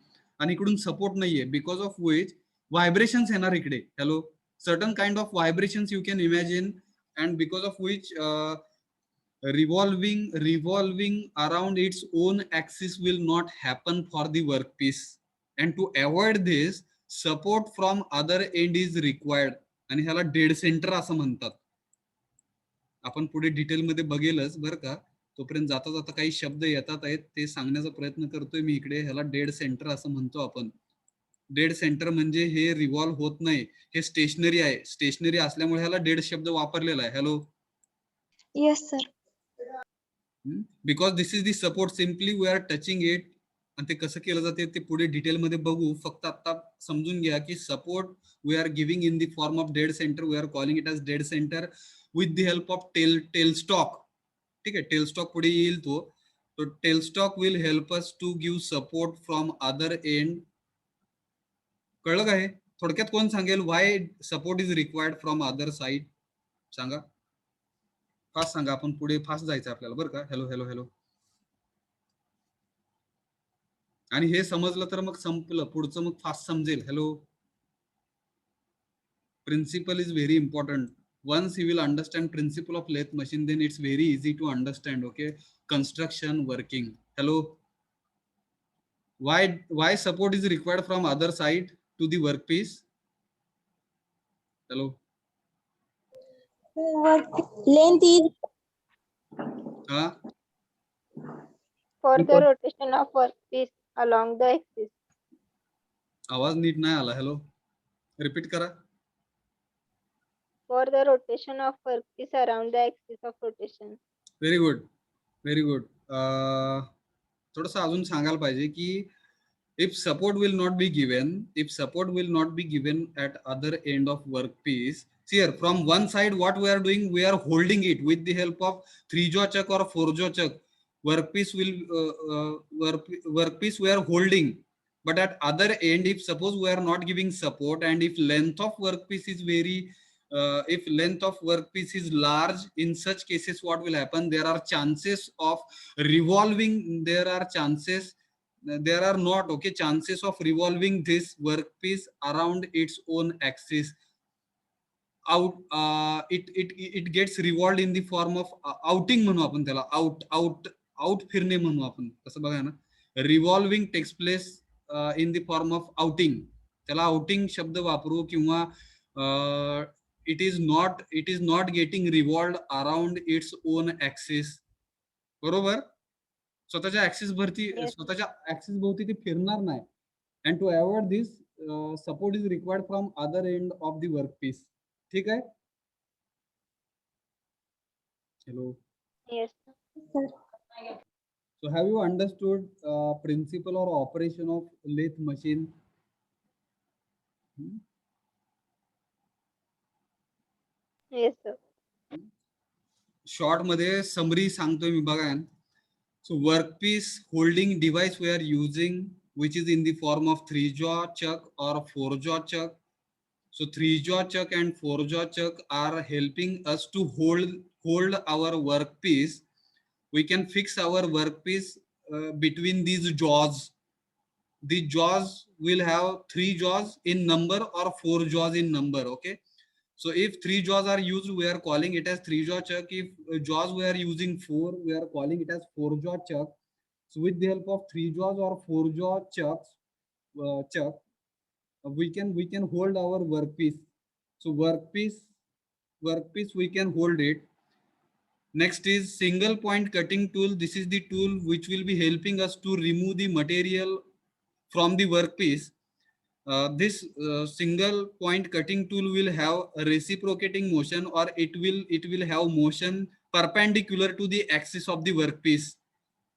S1: आणि इकडून सपोर्ट नाहीये. बिकॉज ऑफ विच व्हायब्रेशन्स येणार इकडे. Hello, certain kind of vibrations you can imagine and because of which revolving around its own axis will not happen for the workpiece. And to avoid this, support from other end is required. आणि ह्याला dead centre असं म्हणतात. आपण पुढे detail मध्ये बघेलच बरं का. तोपर्यंत जाता जाता काही शब्द येतात आहेत ते सांगण्याचा प्रयत्न करतोय मी इकडे. ह्याला डेड सेंटर असं म्हणतो आपण. डेड सेंटर म्हणजे हे रिव्हॉल्व होत नाही, हे स्टेशनरी आहे. स्टेशनरी असल्यामुळे ह्याला डेड शब्द वापरलेला आहे. Hello.
S3: Yes, sir.
S1: Because this is the support, simply we are touching it. आणि ते कसं केलं जाते ते पुढे डिटेल मध्ये बघू. फक्त आता समजून घ्या की support we are giving in the form of dead centre. We are calling it as dead centre with the help of tail stock. ठीक आहे, टेल स्टॉक पुढे येईल तो. Tail stock will help us to give support from other end. कळलं का हे? थोडक्यात कोण सांगेल why support is required from other side? सांगा, फास्ट सांगा. आपण पुढे फास्ट जायचं आपल्याला बरं का. Hello hello hello. आणि हे समजलं तर मग संपलं, पुढचं मग फास्ट समजेल. Hello. Principle is very important. once you will understand principle of lathe machine, then it's very easy to understand, okay, construction working. Hello. Why support is required from other side to the workpiece? Hello.
S3: Length is
S4: For the rotation of workpiece along the axis.
S1: आवाज नीट नाही आला. Hello, repeat करा.
S4: For the rotation of workpiece around the axis of rotation.
S1: Very good. Very good. थोडंसं अजून सांगायला पाहिजे की if support will not be given, if support will not be given at other end of workpiece, see here from one side what we are doing, we are holding it with the help of 3 jaw chuck or 4 jaw chuck. Workpiece will workpiece we are holding, but at other end if suppose we are not giving support and if length of workpiece is very if length of workpiece is large, in such cases what will happen, there are chances of revolving, there are not okay chances of revolving this workpiece around its own axis. Out it gets revolved in the form of outing म्हणू आपण त्याला, out फिरणे म्हणू आपण, कसं बघा ना, revolving takes place in the form of outing. त्याला outing शब्द वापरू किंवा it is not getting revolved around its own axis. बरोबर. स्वतःच्या ऍक्सिस भरती
S4: Yes.
S1: स्वतःच्या ऍक्सिस भोवती ते फिरणार नाही. And to avoid this support is required from other end of the work piece. ठीक आहे. Hello.
S4: Yes.
S3: Sir.
S1: So have you understood principle or operation of lathe machine?
S4: Yes, sir.
S1: Short मध्ये summary सांगतोय मी, बघा. So workpiece holding device we are using, which is in the form of 3 jaw chuck or 4 jaw chuck. So 3 jaw chuck and 4 jaw chuck are helping us to hold our workpiece. We can fix our workpiece between these jaws. The jaws will have 3 jaws in number or 4 jaws in number. Okay. So if 3 jaws are used, we are calling it as 3 jaw chuck. If jaws we are using 4, we are calling it as 4 jaw chuck. So with the help of 3 jaws or 4 jaw chucks, we can hold our workpiece. So workpiece we can hold it. Next is single point cutting tool. This is the tool which will be helping us to remove the material from the workpiece. This single point cutting tool will have a reciprocating motion, or it will have motion perpendicular to the axis of the workpiece.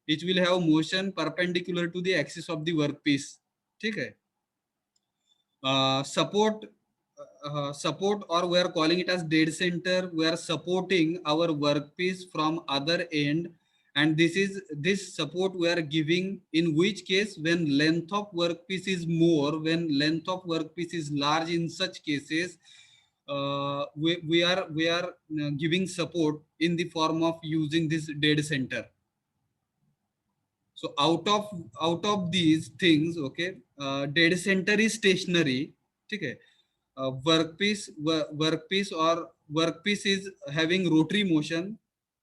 S1: It will have motion perpendicular to the axis of the workpiece. ठीक है. Support or we are calling it as dead center. We are supporting our workpiece from other end, and this support we are giving in which case when length of workpiece is more, when length of workpiece is large. In such cases we are giving support in the form of using this dead center. So out of these things, okay, dead center is stationary. Okay. Workpiece is having rotary motion.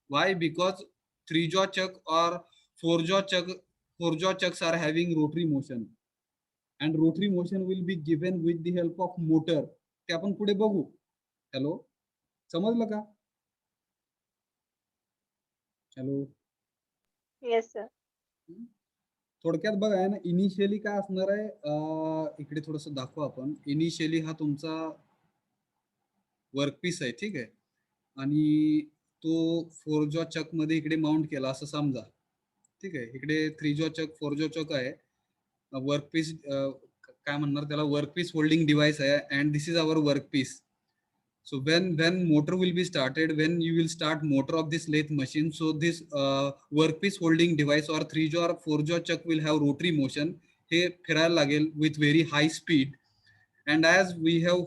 S1: Why? Because 3 jaw chuck or 4 jaw chucks are having rotary motion, and rotary motion will be given with the help of motor. ते आपण पुढे बघू. Hello, समजलं का? Hello.
S4: Yes, sir.
S1: थोडक्यात बघा आहे ना, इनिशियली काय असणार आहे, इकडे थोडस दाखवू आपण. इनिशियली हा तुमचा वर्कपीस आहे. ठीक आहे. आणि तो 4 जॉ चक मध्ये इकडे माउंट केला असं समजा. ठीक आहे. इकडे 3 जॉ चक 4 जॉ चक आहे. वर्कपीस काय म्हणणार त्याला, वर्कपीस होल्डिंग डिव्हाइस आहे, and this is our workpiece. So when motor will be started, when you will start motor of this lathe machine, so this workpiece holding device or 3 jaw or 4 jaw chuck will have rotary motion. हे फिरायला लागेल with very high speed, and as we have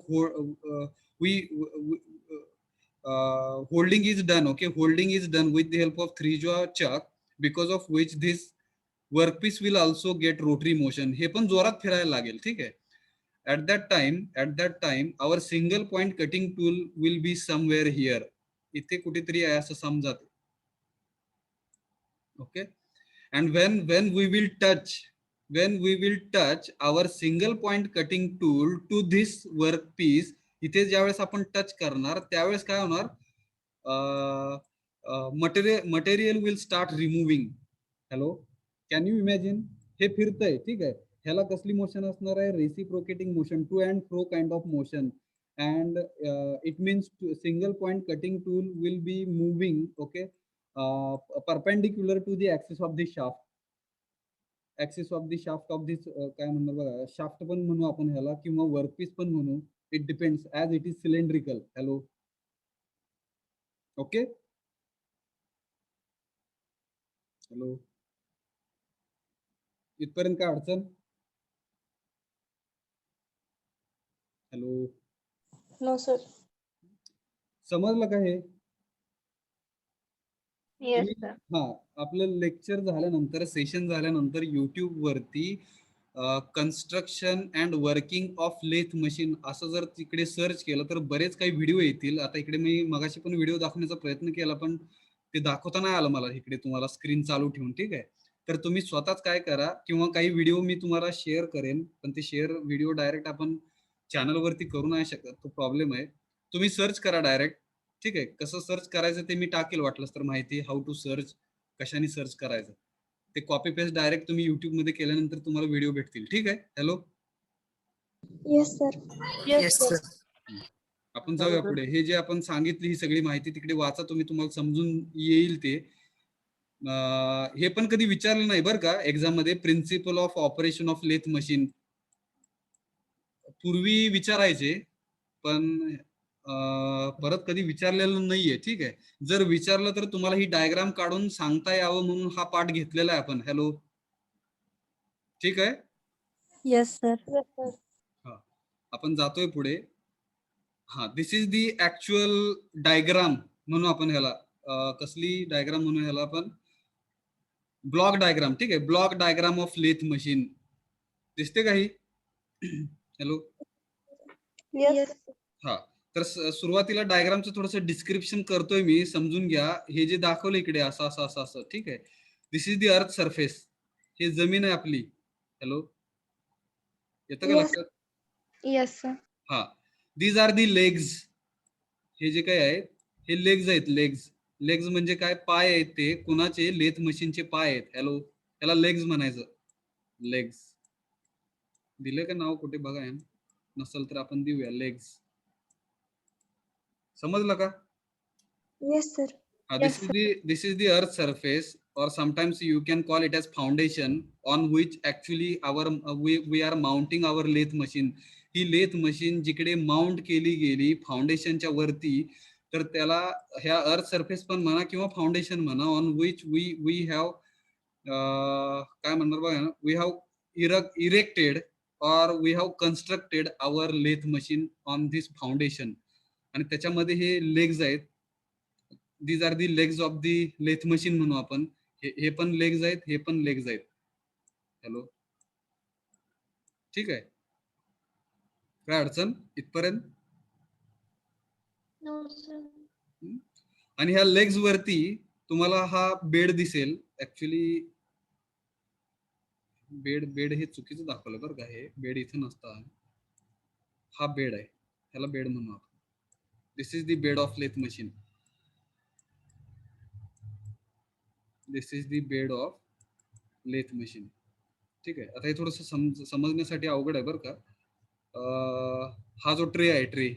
S1: holding is done. Okay, holding is done with the help of 3 jaw chuck, because of which this workpiece will also get rotary motion. हे पण जोरात फिरायला लागेल. ठीक आहे. At that time our single point cutting tool will be somewhere here. इथे कुठेतरी आहे असं समजा. Okay. And when we will touch our single point cutting tool to this workpiece, इथे ज्यावेळेस आपण टच करणार त्यावेळेस काय होणार, material will start removing. Hello, can you imagine? हे फिरतंय. ठीक आहे. ह्याला कसली मोशन असणार आहे, reciprocating motion, to and fro kind of motion, and it means single point cutting tool will be moving, okay, perpendicular to the axis of the shaft. Axis of the shaft of this काय म्हणणार बघा, shaft पण म्हणू आपण ह्याला किंवा workpiece पण म्हणू. It depends as it is cylindrical. Hello. Okay. Hello, इथपर्यंत काय अडचण? Hello,
S3: No, sir.
S1: समजलं का हे?
S4: Yes, sir.
S1: हा, आपलं लेक्चर झाल्यानंतर, सेशन झाल्यानंतर युट्यूब वरती construction and working of lathe machine असं जर तिकडे सर्च केलं तर बरेच काही व्हिडिओ येतील. आता इकडे मी मगाशी पण व्हिडिओ दाखवण्याचा प्रयत्न केला, पण ते दाखवता नाही आलं मला इकडे तुम्हाला स्क्रीन चालू ठेवून. ठीक आहे, तर तुम्ही स्वतःच काय करा, किंवा काही व्हिडिओ मी तुम्हाला शेअर करेन, पण ते शेअर व्हिडिओ डायरेक्ट आपण चॅनलवरती करू नाही शकत, तो प्रॉब्लेम आहे. तुम्ही सर्च करा डायरेक्ट. ठीक आहे, कसं सर्च करायचं ते मी टाकेल वाटलंच तर माहिती, हाऊ टू सर्च, कशाने सर्च करायचं ते कॉपी पेस्ट डायरेक्ट तुम्ही युट्यूब मध्ये केल्यानंतर तुम्हाला व्हिडिओ भेटतील. ठीक आहे. Hello,
S3: Yes, sir.
S6: Yes, sir.
S1: आपण जाऊया पुढे. हे जे आपण सांगितली ही सगळी माहिती तिकडे वाचा तुम्ही, तुम्हाला समजून येईल ते. हे पण कधी विचारलं नाही बरं का एक्झाम मध्ये, principle of operation of lathe machine. पूर्वी विचारायचे, पण परत कधी विचारलेलं नाहीये. ठीक आहे, जर विचारलं तर तुम्हाला ही डायग्राम काढून सांगता यावं म्हणून हा पाठ घेतलेला आहे आपण. हॅलो, ठीक आहे.
S5: Yes, sir.
S4: Yes, sir.
S1: हा, आपण जातोय पुढे. हा, this is the actual diagram म्हणू आपण ह्याला. कसली डायग्राम म्हणू ह्याला आपण? Block diagram. ठीक आहे, block diagram of lathe machine. दिसते काही? हॅलो.
S3: Yes.
S1: हा, तर सुरुवातीला डायग्रामचं थोडंसं डिस्क्रिप्शन करतोय मी, समजून घ्या. हे जे दाखवलं इकडे असं असं असं असं. ठीक आहे, दिस इज दी अर्थ सरफेस. हे जमीन आहे आपली. हॅलो, येतं का
S3: Yes.
S1: लक्षात?
S3: Yes, sir.
S1: हा, दीज आर दी लेग्स. हे जे काय आहेत हे लेग्स आहेत. लेग्स, लेग्स म्हणजे काय? पाय आहेत. ते कुणाचे? लेथ मशीनचे पाय आहेत. हॅलो, त्याला लेग्स म्हणायचं. लेग्स दिले का नाव कुठे बघा, नसल तर आपण देऊया लेग्स. समजलं का?
S3: Yes, sir.
S1: This is the earth surface, or sometimes you can call it as foundation, on which actually we are mounting our lathe machine. ही लेथ मशीन जिकडे माउंट केली गेली फाउंडेशनच्या वरती, तर त्याला ह्या अर्थ सरफेस पण म्हणा किंवा फाउंडेशन म्हणा, ऑन विच वी हॅव काय म्हणणार बघा ना, we have erected or we have constructed our lathe machine on this foundation. आणि त्याच्यामध्ये हे लेग्स आहेत. these are the legs of the lathe machine म्हणू आपण. हे पण लेग्स आहेत, हे पण लेग्स आहेत. हॅलो, ठीक आहे, काय अडचण इथपर्यंत?
S3: No, sir.
S1: आणि ह्या लेग्स वरती तुम्हाला हा बेड दिसेल. ऍक्च्युली बेड हे चुकीचं दाखवलं बरं का, हे बेड इथं नसतं. हा बेड आहे, ह्याला बेड म्हणू आपण. This is the bed of lathe machine. This is the bed of lathe machine. ठीक आहे, आता हे थोडस समजण्यासाठी अवघड आहे बरं का. हा जो ट्रे आहे, ट्रे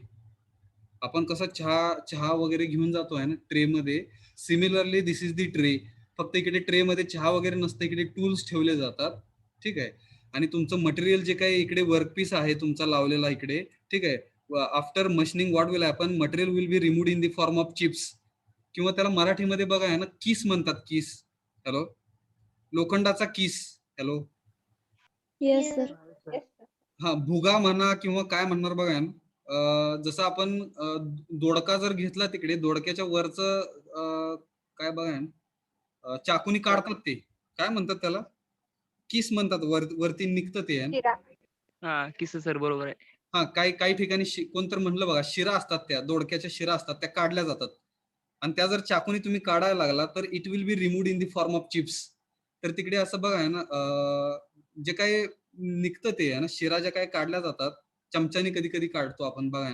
S1: आपण कसा चहा वगैरे घेऊन जातो आहे ना ट्रे मध्ये, similarly this is the tray. फक्त इकडे ट्रे मध्ये चहा वगैरे नसतं, इकडे टूल्स ठेवले जातात. ठीक आहे, आणि तुमचं मटेरियल जे काही इकडे वर्कपीस आहे तुमचा लावलेला इकडे. ठीक आहे, after machining what will happen, material will be removed in the form of chips, किंवा त्याला मराठीमध्ये बघा आहे ना किस म्हणतात, किस. हॅलो, लोखंडाचा किस. Hello.
S3: Yes, sir.
S4: Yes, sir.
S1: हा, भुगा म्हणा किंवा काय म्हणणार बघा ना. जसं आपण दोडका जर घेतला, तिकडे दोडक्याच्या वरच काय बघा चाकूनी काढतात, ते काय म्हणतात त्याला? किस म्हणतात. वरती निघतं ते.
S4: शिरा.
S6: हा, किस सर, बरोबर आहे.
S1: हा, काही ठिकाणी कोणतर म्हणलं बघा, शिरा असतात, त्या दोडक्याच्या शिरा असतात, त्या काढल्या जातात. आणि त्या जर चाकूनी तुम्ही काढायला लागला तर it will be removed in the form of chips. तर तिकडे असं बघा आहे ना, जे काही निघतं ते आहे ना, शिरा ज्या काही काढल्या जातात, चमच्याने कधी कधी काढतो आपण बघा.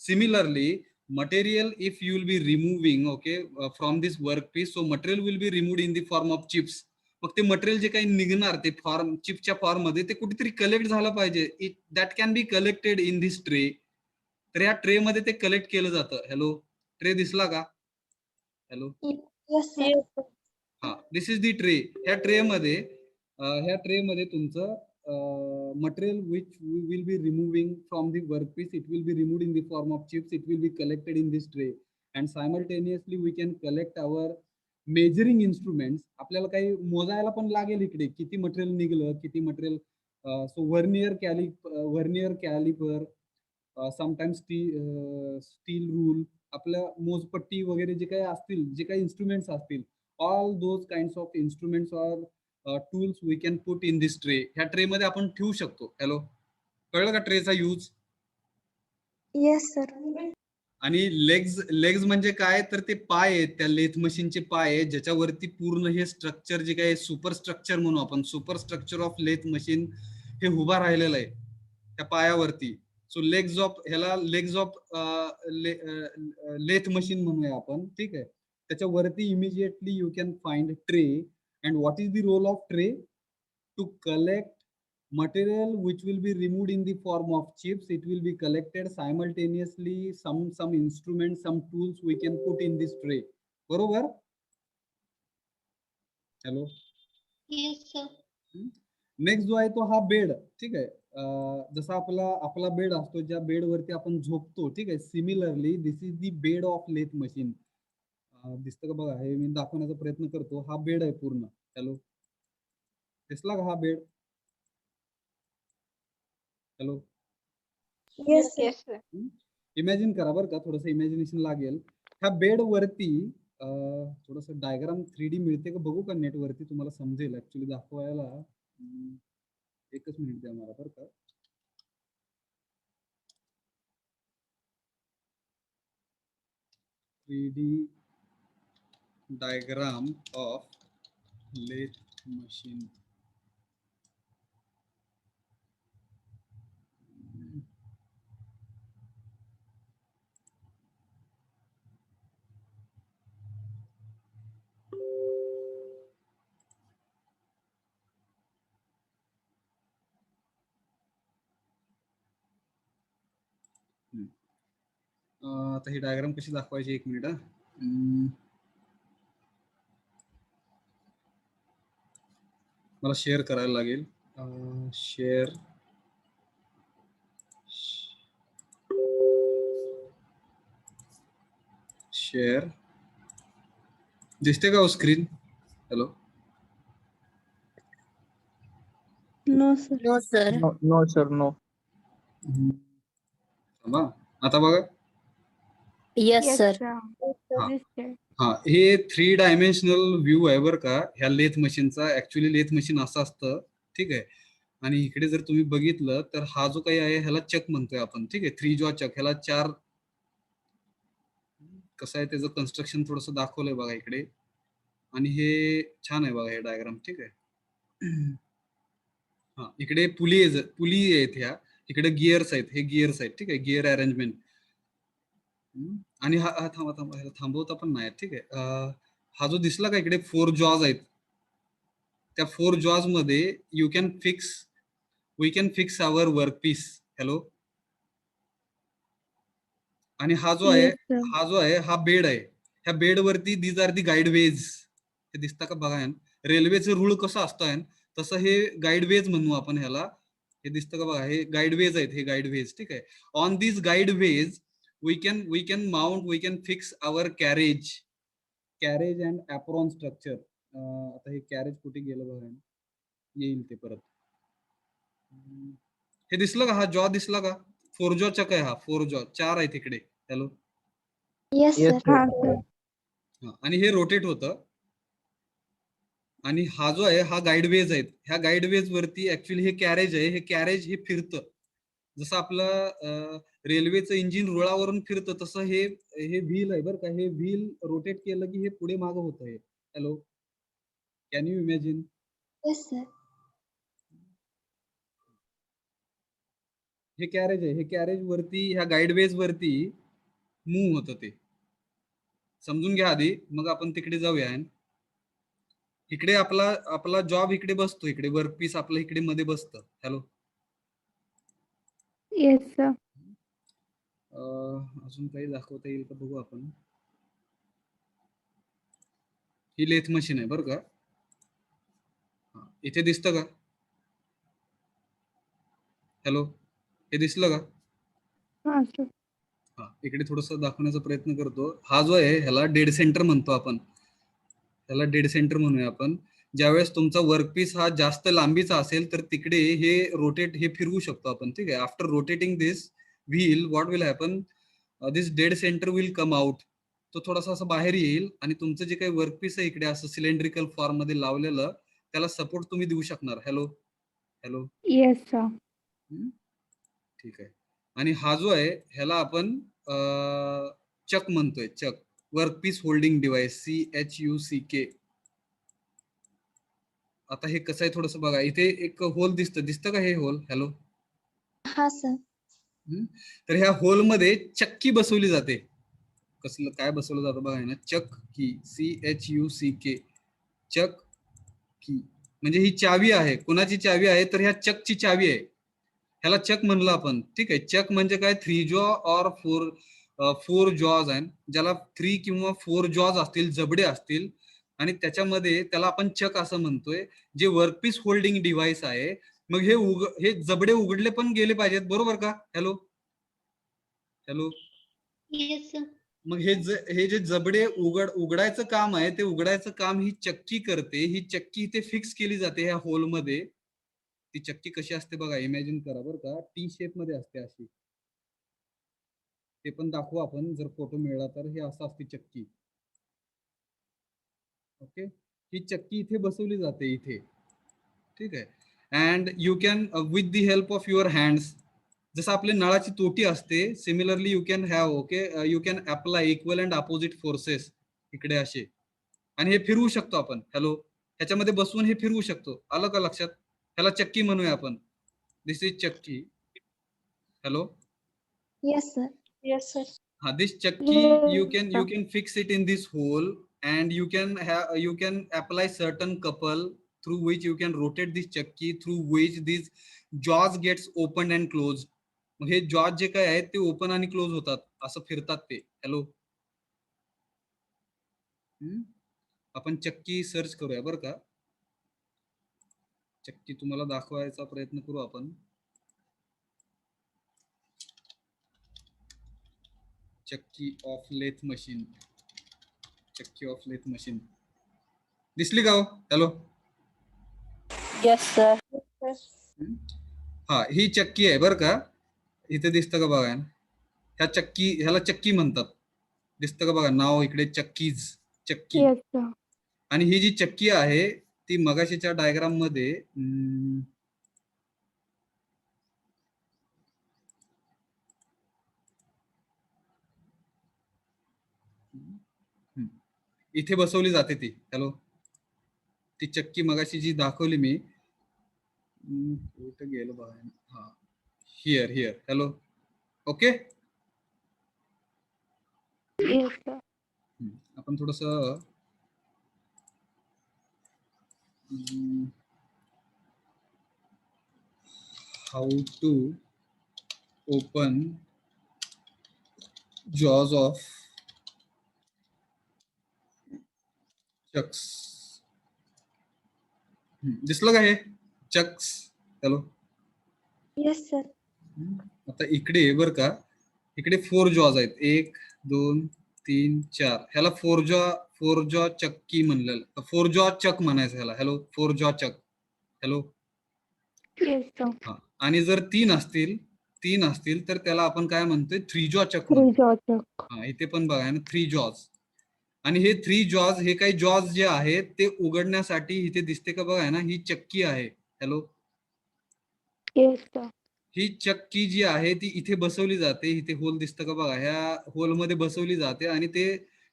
S1: Similarly material if you will be removing okay from this work piece, so material will be removed in the form of chips. मग ते मटेरियल जे काही निघणार ते फॉर्म, चिपच्या फॉर्म मध्ये, ते कुठेतरी कलेक्ट झालं पाहिजे. That can B collected in this tray. तर या ट्रे मध्ये ते कलेक्ट केलं जातं. हॅलो, ट्रे दिसला का? हॅलो.
S3: Yes, sir.
S1: हा, दिस इज दी ट्रे. ह्या ट्रे मध्ये तुमचं material which we will be removing from the workpiece. It will be removed in the form of chips. It will be collected in this tray and simultaneously we can collect our measuring instruments. आपल्याला काही मोजायला पण लागेल इकडे किती material निघलं, किती material. So vernier calliper, sometimes steel rule, आपल्या मोजपट्टी वगैरे जे काही असतील, जे काही इन्स्ट्रुमेंट्स असतील, all those kinds of instruments or tools we can put in this tray. ह्या ट्रे मध्ये आपण ठेवू शकतो. हॅलो, कळलं का ट्रेचा यूज?
S3: Yes, sir.
S1: आणि लेग्स म्हणजे काय, तर ते पाय आहेत, त्या लेथ मशीनचे पाय आहेत, ज्याच्यावरती पूर्ण हे स्ट्रक्चर जे काही सुपर स्ट्रक्चर म्हणू आपण, super structure of lathe machine हे उभा राहिलेलं आहे त्या पायावरती. So legs of lathe machine म्हणूया आपण, ठीक आहे. त्याच्यावरती immediately you can find tray. And what is the role of tray? To collect material which will be removed in the form of chips. It will be collected simultaneously. Some instruments, some tools we can put in this tray. बरोबर? Hello.
S3: Yes, sir.
S1: Next जो आहे तो हा bed, ठीक आहे. जसा आपला bed असतो, ज्या बेड वरती आपण झोपतो, ठीक आहे. Similarly this is the bed of lathe machine. दिसतं का बघा, हे मी दाखवण्याचा प्रयत्न करतो. हा बेड आहे पूर्ण. हॅलो, दिसला का हा bed? Hello.
S3: Yes, sir.
S4: Yes, sir.
S1: Imagine करा बरं का, थोडंसं इमॅजिनेशन लागेल. ह्या बेड वरती थोडस डायग्राम 3D मिळते का बघू का नेट वरती, तुम्हाला समजेल ऍक्च्युली दाखवायला. एकच मिनिट द्या मला बरं का. Three diagram of lathe machine. आता ही डायग्राम कशी दाखवायची, एक मिनिट. मला शेअर करायला लागेल. शेअर दिसते का screen? Hello.
S3: No, sir.
S5: No, sir.
S2: No, sir, no.
S1: आता बघा.
S5: Yes,
S4: Yes,
S5: sir.
S4: sir.
S1: हा.
S4: Listed.
S1: हा, हे 3 डायमेन्शनल व्ह्यू आहे बरं का ह्या लेथ मशीनचा. ऍक्च्युली लेथ मशीन असं असतं, ठीक आहे. आणि इकडे जर तुम्ही बघितलं तर हा जो काही आहे ह्याला चक म्हणतोय आपण, ठीक आहे. 3 जॉ चक, ह्याला 4. कसं आहे त्याचं कन्स्ट्रक्शन थोडस दाखवलंय बघा इकडे. आणि हे छान आहे बघा हे डायग्राम, ठीक आहे. हा, इकडे पुली आहेत ह्या, इकडे गिअर्स आहेत, हे गिअर्स आहेत, ठीक आहे. Gear arrangement. आणि हा ह्याला थांबवता पण नाही, ठीक आहे. हा जो दिसला का इकडे 4 जॉज आहेत, त्या 4 जॉज मध्ये we can fix our workpiece. Hello. आणि हा जो
S3: Yes, sir.
S1: आहे हा बेड आहे. ह्या बेड वरती दीज आर दी गाईडवेज. हे दिसतं का बघा, रेल्वेचं रूळ कसं असतं तसं हे गाईडवेज म्हणू आपण ह्याला. हे दिसतं का बघा, हे गाईडवेज आहेत, हे गाईडवेज, ठीक आहे. On this guideways we can mount, we can fix our carriage and apron structure. आता हे कॅरेज कुठे गेलं बघा, येईल ते परत. हे दिसलं का, हा जॉ दिसला का? 4 जॉ चक आहे हा. 4 जॉ, 4 आहेत इकडे. Hello.
S3: Yes,
S2: Yes,
S3: sir.
S2: sir.
S1: आणि हे रोटेट होतं. आणि हा जो आहे हा गाईडवेज आहेत. ह्या गाईडवेज वरती ऍक्च्युली हे कॅरेज आहे. हे कॅरेज हे फिरतं. जसं आपलं रेल्वेचं इंजिन रुळावरून फिरतं तसं हे व्हील आहे बरं का. हे व्हील रोटेट केलं की हे पुढे मागं होतं. हे hello, can you imagine?
S3: Yes, sir.
S1: हे कॅरेज आहे. हे कॅरेज वरती, ह्या गाईडवेज वरती मूव्ह होतं ते. समजून घ्या आधी, मग आपण तिकडे जाऊया. इकडे आपला जॉब इकडे बसतो, इकडे वर्क पीस आपलं इकडे मध्ये बसतं. हॅलो.
S4: Yes, sir.
S1: अजून काही दाखवता येईल का बघू आपण. ही लेथ मशीन आहे बरं का. हा, इथे दिसतं का? हॅलो, हे दिसलं का?
S3: हा सर.
S1: हा, इकडे थोडस दाखवण्याचा प्रयत्न करतो. हा जो आहे ह्याला डेड सेंटर म्हणतो आपण. ह्याला डेड सेंटर म्हणूया आपण. ज्यावेळेस तुमचा वर्कपीस हा जास्त लांबीचा असेल तर तिकडे हे रोटेट हे फिरवू शकतो आपण. ठीक आहे. After rotating this wheel what will happen, this dead centre will come out. तो थोडासा असं बाहेर येईल आणि तुमचं जे काही वर्कपीस आहे इकडे असं सिलेंड्रिकल फॉर्म मध्ये लावलेलं त्याला सपोर्ट तुम्ही देऊ शकणार. Hello hello.
S3: Yes sir.
S1: ठीक आहे. आणि हा जो आहे ह्याला आपण चक म्हणतोय. Chuck, workpiece holding device, CHUCK. आता हे कसं आहे थोडस बघा. इथे एक होल दिसतं का हे होल? हॅलो.
S3: हा सर.
S1: तर ह्या होल मध्ये चक्की बसवली जाते. कसलं काय बसवलं जातं बघा ना, चक की, CHUCK, चक की. म्हणजे ही चावी आहे. कुणाची चावी आहे? तर ह्या चकची चावी आहे. ह्याला चक म्हणलं आपण. ठीक आहे. चक म्हणजे काय? 3 जॉ और 4 जॉज आहे. ज्याला 3 किंवा 4 जॉज असतील, जबडे असतील आणि त्याच्यामध्ये त्याला आपण चक असं म्हणतोय, जे वर्कपीस होल्डिंग डिव्हाइस आहे. मग हे जबडे उघडले पण गेले पाहिजेत, बरोबर का? Hello hello.
S3: Yes sir.
S1: मग हे जे जबडे उघडायचं काम आहे, ते उघडायचं काम ही चक्की करते. ही चक्की इथे फिक्स केली जाते ह्या होल मध्ये. ती चक्की कशी असते बघा, इमॅजिन करा बरं का. टी शेप मध्ये असते अशी. ते पण दाखवू आपण जर फोटो मिळाला तर. हे असं असते चक्की. ओके. ही चक्की इथे बसवली जाते इथे. ठीक आहे. And you can with the help of your hands, जसं आपली नळाची तोटी असते, similarly you can have, okay, you can apply equal and opposite forces इकडे असे. आणि हे फिरवू शकतो आपण. हॅलो. ह्याच्यामध्ये बसवून हे फिरवू शकतो. आलं का लक्षात? ह्याला चक्की म्हणूया आपण. दिस इज चक्की. Hello.
S3: Yes sir.
S4: Yes, sir.
S1: This chakki you can fix it in this hole, and you can apply certain couple through which you can rotate this chakki, through which these jaws gets opened and closed. मग हे jaws जे काय आहेत ते open आणि close होतात, असं फिरतात ते. हॅलो. आपण चक्की सर्च करूया बरं का. चक्की तुम्हाला दाखवायचा प्रयत्न करू आपण. चक्की ऑफ लेथ मशीन. चक्की ऑफ लेथ मशीन दिसली का हो? हॅलो.
S5: Yes, sir.
S4: Yes.
S1: हा, ही चक्की आहे बरं का. इथे दिसतं का बघा. ह्याला चक्की म्हणतात. दिसतं का बघा नाव इकडे, चक्कीज, चक्की.
S3: Yes sir.
S1: आणि ही जी चक्की आहे ती मगाशीच्या डायग्राम मध्ये इथे बसवली जाते ती. हॅलो. ती चक्की मगाशी जी दाखवली मी, कुठं गेलो बघा. हा, here. Hello. Okay.
S3: Yes sir.
S1: आपण थोडस how to open jaws of chucks. दिसलं का हे चक्स? हॅलो.
S3: Yes sir.
S1: आता इकडे बर का, इकडे 4 जॉज आहेत. 1 2 3 4. ह्याला 4 जॉ चक्की म्हणलेलं. 4 जॉ चक म्हणायचं ह्याला. हॅलो. 4 जॉ चक. हॅलो.
S3: Yes sir.
S1: हा. आणि जर 3 असतील तर त्याला आपण काय म्हणतोय? 3 जॉ चक
S3: 3
S1: म्हणतो.
S3: जॉ चक.
S1: हा, इथे पण बघा ना 3 जॉज. आणि हे 3 जॉज, हे काही जॉज जे आहेत ते उघडण्यासाठी इथे दिसते का बघा ना, ही चक्की आहे. हॅलो.
S3: Yes sir.
S1: ही चक्की जी आहे ती इथे बसवली जाते. इथे होल दिसतं का बघा, ह्या होल मध्ये बसवली जाते. आणि ते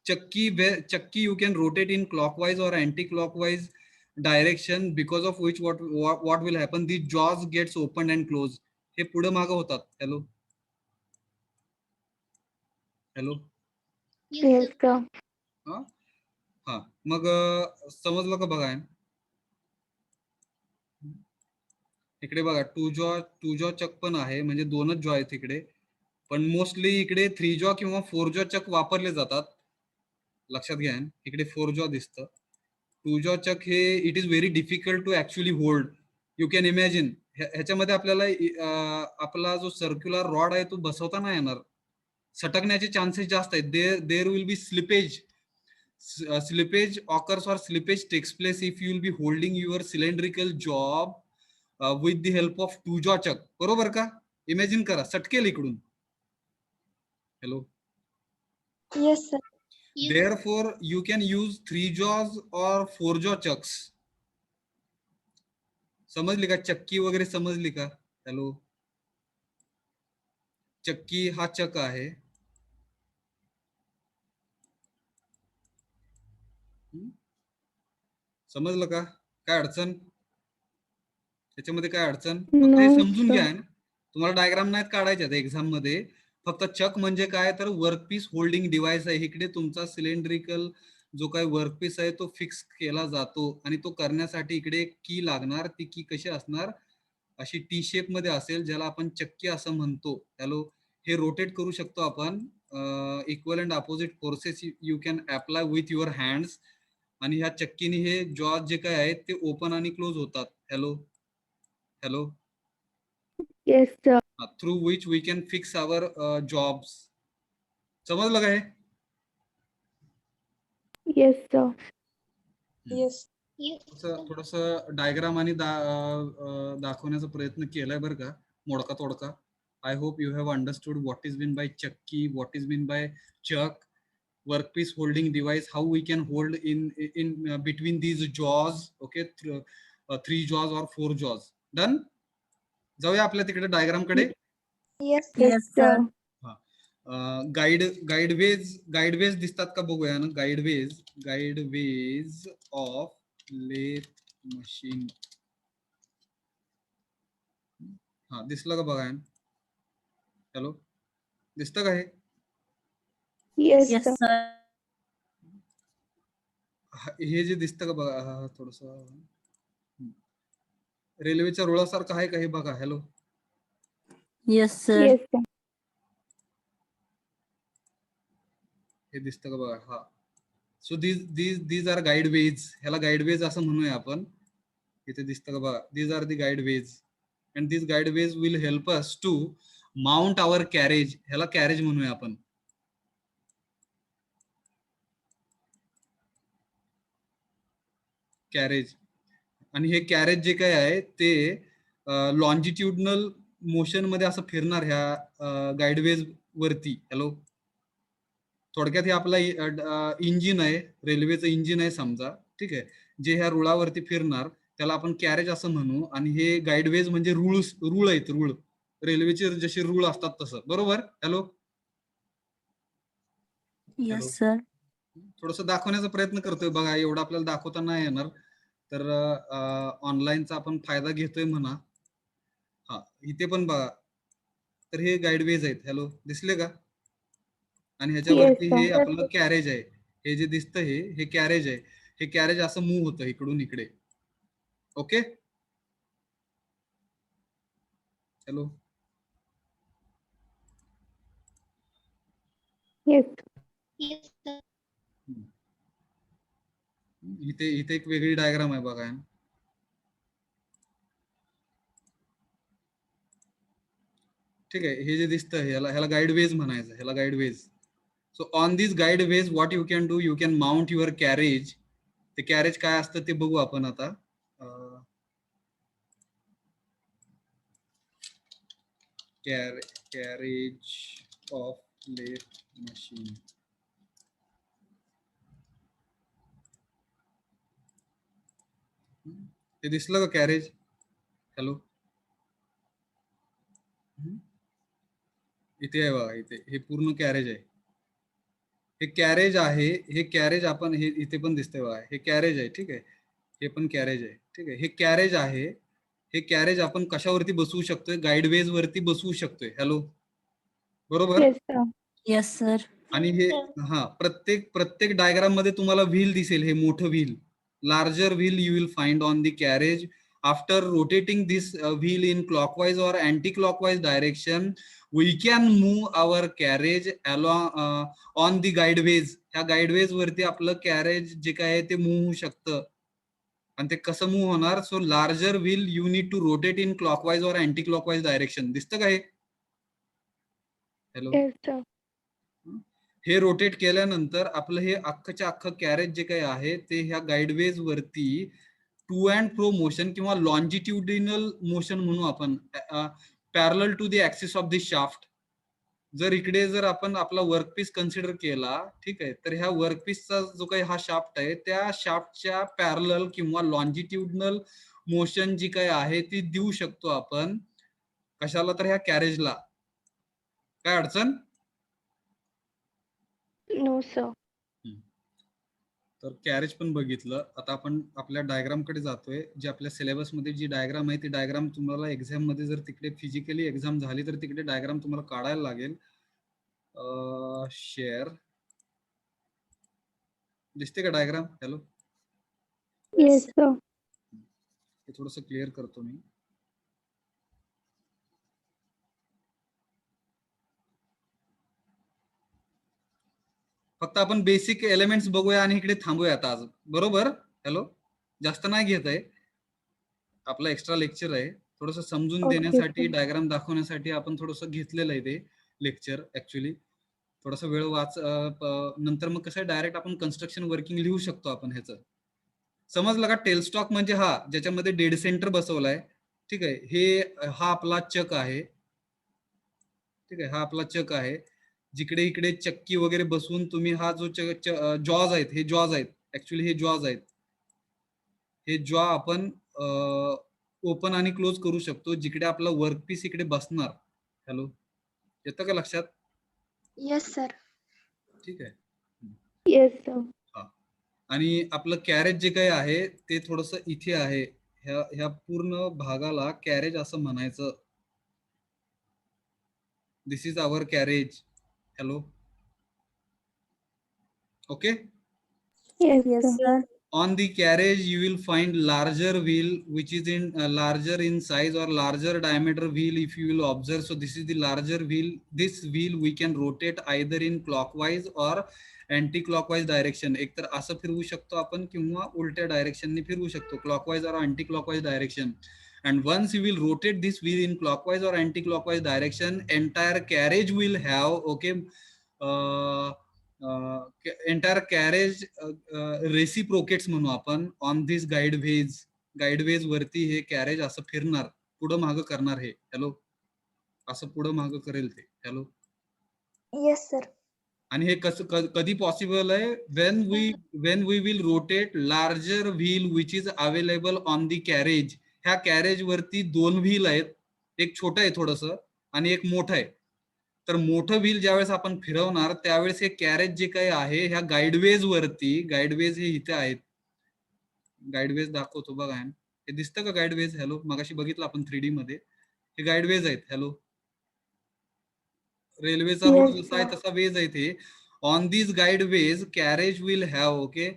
S1: चक्की you can rotate in clockwise और anti clockwise direction, because of which what will happen, the jaws gets open and close. हे पुढे मागं होतात. हॅलो. हॅलो.
S3: Yes sir.
S1: हा, मग समजलं का बघा. इकडे बघा 2 जॉ चक पण आहे, म्हणजे 2च जॉ आहेत इकडे. पण मोस्टली इकडे 3 जॉ किंवा 4 जॉ चक वापरले जातात. लक्षात घ्या. इकडे 4 जॉ दिसतं. टू जॉ चक हे it is very difficult to actually hold. You can imagine ह्याच्यामध्ये आपल्याला आपला जो सर्क्युलर रॉड आहे तो बसवता नाही येणार. सटकण्याचे चान्सेस जास्त आहेत. There will be slippage. Slippage occurs or slippage takes place if you will be holding your cylindrical job with the help of two jaw chuck. बरोबर का? इमॅजिन करा, सटकेल इकडून. Hello.
S3: Yes, sir.
S1: Therefore, you can use 3 jaws or 4 jaw chucks. समजली का? चक्की वगैरे समजली का? हॅलो. चक्की हा चक आहे. समजलं का? काय अडचण? त्याच्यामध्ये काय अडचण? फक्त हे
S3: No,
S1: समजून
S3: sir.
S1: घ्या. तुम्हाला डायग्राम नाहीत काढायचे एक्झाम मध्ये. फक्त चक म्हणजे काय तर वर्कपीस होल्डिंग डिव्हाइस आहे. इकडे तुमचा सिलेंड्रिकल जो काही वर्कपीस आहे तो फिक्स केला जातो आणि तो करण्यासाठी इकडे एक की लागणार. ती की कशी असणार? अशी टी शेप मध्ये असेल, ज्याला आपण चक्की असं म्हणतो. हॅलो. हे रोटेट करू शकतो आपण. Equal and opposite forces you can apply with your hands. आणि ह्या चक्कीने हे जॉज जे काय आहेत ते ओपन आणि क्लोज होतात. Hello. Hello.
S3: Yes, sir.
S1: Through which we can fix our jobs. समजलं काय?
S3: Yes, sir.
S2: Yes.
S1: थोडस डायग्राम आणि दाखवण्याचा प्रयत्न केलाय बरं का, मोडका तोडका. I hope you have understood what is been by चक्की, what is been by chuck, workpiece holding device, how we can hold in between these jaws. Okay. 3 jaws और 4 जॉज. डन. जाऊया आपल्या तिकडे डायग्राम कडे.
S3: Yes,
S5: Yes,
S3: sir.
S5: sir.
S1: गाईडवेज दिसतात का बघूया ना. गाईडवेज ऑफ लेथ मशीन. हा दिसलं का बघा. हॅलो. दिसतं का हे?
S3: Yes,
S5: Yes,
S3: sir.
S5: sir.
S1: हे जे दिसतं का बघा, थोडस रेल्वेच्या रुळासारखं आहे का हे बघा. Hello.
S5: Yes, sir.
S3: Yes, sir.
S1: हे दिसतं का बघा. हा. So these are guideways. ह्याला गाईडवेज असं म्हणूया आपण. इथे दिसतं का बघा. These are the guideways and these guideways will help us to mount our carriage. ह्याला कॅरेज म्हणूया आपण. कॅरेज. आणि हे कॅरेज जे काय आहे ते लॉन्जिट्युडनल मोशन मध्ये असं फिरणार ह्या गाईडवेज वरती. हॅलो. थोडक्यात हे आपला इंजिन आहे, रेल्वेचं इंजिन आहे समजा. ठीक आहे. जे ह्या रुळावरती फिरणार त्याला आपण कॅरेज असं म्हणू. आणि हे गाईडवेज म्हणजे रूळ आहेत. रूळ रेल्वेचे जसे रूळ असतात तसं. बरोबर. हॅलो.
S5: Yes, sir.
S1: थोडस दाखवण्याचा प्रयत्न करतोय बघा. एवढं आपल्याला दाखवता नाही येणार तर ऑनलाईनचा आपण फायदा घेतोय म्हणा. हा इथे पण बघा. तर हे गाईडवेज आहेत. हॅलो. दिसले का? आणि ह्याच्यावरती
S3: Yes, sir.
S1: हे आपलं कॅरेज आहे. हे जे दिसतं हे कॅरेज आहे. हे कॅरेज असं मूव्ह होतं इकडून इकडे. ओके. हॅलो.
S3: Yes.
S1: इथे एक वेगळी डायग्राम आहे बघा. ठीक आहे. हे जे दिसतं ह्याला गाईडवेज म्हणायचं. ह्याला guideways. So on this guideways what you can do, you can mount your carriage. ते कॅरेज काय असतं ते बघू आपण आता. Carriage of lathe machine. ते दिसलं का कॅरेज? हॅलो. इथे आहे बघा. इथे हे पूर्ण कॅरेज आहे. हे कॅरेज आहे. हे कॅरेज आपण हे इथे पण दिसतंय बघा. हे कॅरेज आहे. ठीक आहे. हे पण कॅरेज आहे. ठीक आहे. हे कॅरेज आहे. हे कॅरेज आपण कशावरती बसवू शकतोय? गाईडवेज वरती बसवू शकतोय. हॅलो. बरोबर.
S3: Yes, sir.
S5: Yes, sir.
S1: आणि हे हा प्रत्येक डायग्राम मध्ये तुम्हाला व्हील दिसेल. हे मोठं wheel, larger wheel you will find on the carriage. After rotating this wheel in clockwise और anti clockwise direction we can move our carriage along on the guideways. ह्या गाईडवेज वरती आपलं कॅरेज जे काय आहे ते मूव्ह होऊ शकतं. आणि ते कसं मूव्ह होणार? So larger wheel you need to rotate in clockwise और अँटी क्लॉकवाईज डायरेक्शन. दिसतं काय? Hello,
S3: Yes, sir.
S1: हे रोटेट केल्यानंतर आपलं हे अख्खच्या अख्खं कॅरेज जे काही आहे ते ह्या गाईडवेज वरती टू अँड फ्रो मोशन किंवा लॉन्जिट्युडिनल मोशन म्हणू आपण, parallel to the axis of the shaft. जर इकडे जर आपण आपला वर्कपीस कन्सिडर केला, ठीक आहे, तर ह्या वर्कपीसचा जो काही हा शाफ्ट आहे त्या शाफ्टच्या पॅरलल किंवा लॉन्जिट्युडिनल मोशन जी काही आहे ती देऊ शकतो आपण कशाला? तर ह्या कॅरेजला. काय अडचण?
S3: No, sir.
S1: तर कॅरेज पण बघितलं. आता आपण आपल्या डायग्राम कडे जातोय. जी आपल्या सिलेबस मध्ये जी डायग्राम आहे ती डायग्राम तुम्हाला एक्झाम मध्ये जर तिकडे फिजिकली एक्झाम झाली तर तिकडे डायग्राम तुम्हाला काढायला लागेल. शेअर दिसते का डायग्राम? Hello,
S3: Yes, sir.
S1: हे थोडस क्लिअर करतो मी. फक्त आपण बेसिक एलिमेंट्स बघूया आणि इकडे थांबूया आता आज, बरोबर? हॅलो, जास्त नाही घेत आहे, आपला एक्स्ट्रा लेक्चर आहे. थोडस समजून
S3: Okay,
S1: देण्यासाठी,
S3: sir.
S1: डायग्राम दाखवण्यासाठी आपण थोडस घेतलेलं आहे ते लेक्चर. ऍक्च्युली थोडासा वेळ नंतर मग कसं डायरेक्ट आपण कन्स्ट्रक्शन वर्किंग लिहू शकतो आपण. ह्याचं समजलं का? टेलस्टॉक म्हणजे हा ज्याच्यामध्ये डेड सेंटर बसवलाय, ठीक आहे. हा आपला चक आहे, ठीक आहे. हा आपला चक आहे. जिकडे इकडे चक्की वगैरे बसवून तुम्ही हा जो जॉज आहेत, हे जॉज आहेत. ऍक्च्युली हे जॉज आहेत. हे जॉ आपण ओपन आणि क्लोज करू शकतो जिकडे आपला वर्कपीस इकडे बसणार. हॅलो, येतं का लक्षात?
S2: Yes, sir.
S1: ठीक आहे.
S3: Yes, sir.
S1: आणि आपलं कॅरेज जे काही आहे ते थोडस इथे आहे. ह्या पूर्ण भागाला कॅरेज असं म्हणायचं. This is our carriage. Hello, okay.
S3: Yes,
S5: Yes,
S3: sir.
S5: sir.
S1: On the carriage you will find larger wheel which is in larger in size or larger diameter wheel if you will observe. So this is the larger wheel. This wheel we can rotate either in clockwise or anti clockwise direction. एक तर असं फिरवू शकतो आपण किंवा उलट्या direction ने फिरवू शकतो, clockwise or anti clockwise direction. And once you will rotate this wheel in clockwise or anti clockwise direction, entire carriage will have, okay, entire carriage reciprocates म्हणू आपण ऑन दिस गाईडवेज वरती हे कॅरेज असं फिरणार, पुढं मागं करणार. हे हॅलो, असं पुढं मागं करेल ते. Hello,
S2: Yes, sir.
S1: आणि हे कसं कधी पॉसिबल आहे? When we will rotate larger wheel which is available on the carriage. ह्या कॅरेज वरती दोन व्हील आहेत, एक छोटं आहे थोडस आणि एक मोठं आहे. तर मोठं व्हील ज्यावेळेस आपण फिरवणार त्यावेळेस हे कॅरेज जे काही आहे ह्या गाईडवेज वरती, गाईडवेज हे इथे आहेत. गाईडवेज दाखवतो बघा, हे दिसतं का गाईडवेज? हॅलो, मगाशी बघितलं आपण 3D मध्ये. हे गाईडवेज आहेत. हॅलो, रेल्वेचा रूट जसा आहे तसा वेज आहे ते. On this guideways carriage will have, okay,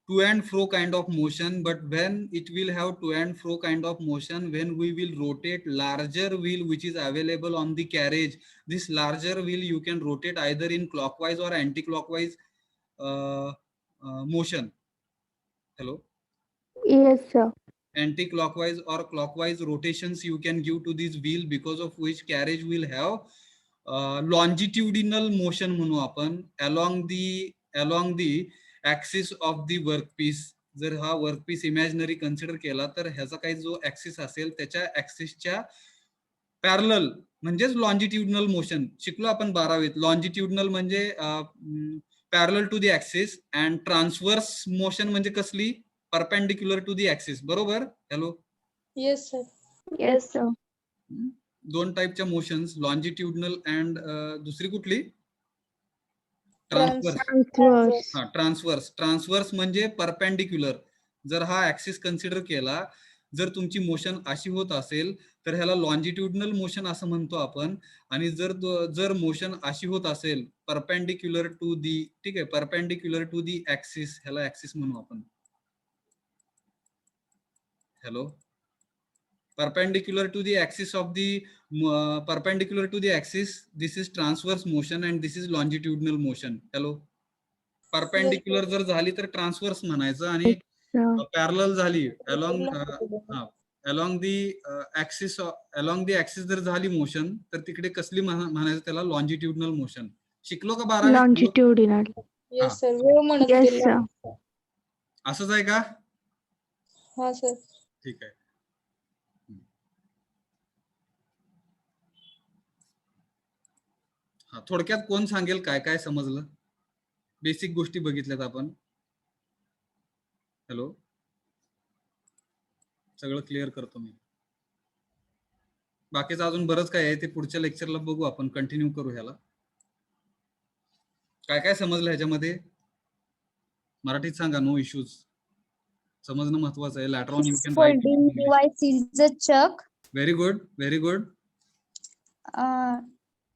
S1: to and fro kind of motion, but when it will have to and fro kind of motion when we will rotate larger wheel which is available on the carriage. This larger wheel you can rotate either in clockwise or anti-clockwise motion. Hello,
S3: Yes, sir.
S1: anti-clockwise or clockwise rotations you can give to this wheel, because of which carriage will have longitudinal motion म्हणू आपण along the axis of the workpiece. जर हा workpiece imaginary consider केला तर ह्याचा काही जो axis असेल त्याच्या ऍक्सिसच्या पॅरलल म्हणजेच लॉन्जिट्युडनल मोशन शिकलो आपण 12वीत. लॉन्जिट्युडनल म्हणजे parallel to the axis, and transverse motion म्हणजे कसली? Perpendicular to the axis. बरोबर? Hello,
S2: Yes, sir.
S3: Yes, sir.
S1: दोन टाईपच्या मोशन्स, लॉन्जिट्युडनल अँड दुसरी कुठली?
S2: Trans-
S3: Transverse.
S1: हा, ट्रान्सवर्स म्हणजे परपेंडिक्युलर. जर हा ऍक्सिस कन्सिडर केला, जर तुमची मोशन अशी होत असेल तर ह्याला लॉन्जिट्युडनल मोशन असं म्हणतो आपण. आणि जर मोशन अशी होत असेल परपेंडिक्युलर टू दी, ठीक आहे, परपेंडिक्युलर टू दी ऍक्सिस, ह्याला ऍक्सिस म्हणू आपण. Hello, perpendicular to the axis of the perpendicular to the axis, this is transverse motion and this is longitudinal motion. Hello, perpendicular जर झाली तर ट्रान्सवर्स म्हणायचं आणि
S3: sir.
S1: पॅरलल झाली along the axis जर झाली मोशन तर तिकडे कसली म्हणायचं त्याला लॉन्जिट्युडनल मोशन. शिकलो का 12?
S3: Longitudinal.
S2: Yes, sir. वेव म्हणत
S3: Yes,
S2: गेला.
S3: sir.
S1: असंच आहे का?
S2: हा सर.
S1: ठीक आहे. हा, थोडक्यात कोण सांगेल काय काय समजलं? बेसिक गोष्टी बघितल्यात आपण. हॅलो, सगळं क्लिअर करतो मी. बाकीचं अजून बरंच काय आहे ते पुढच्या लेक्चरला बघू, आपण कंटिन्यू करू ह्याला. काय काय समजलं ह्याच्यामध्ये? मराठीत सांगा, नो इश्यूज. समजणं महत्वाचं आहे. Later on you can write.
S2: Folding device is a chuck.
S1: Very good, very good.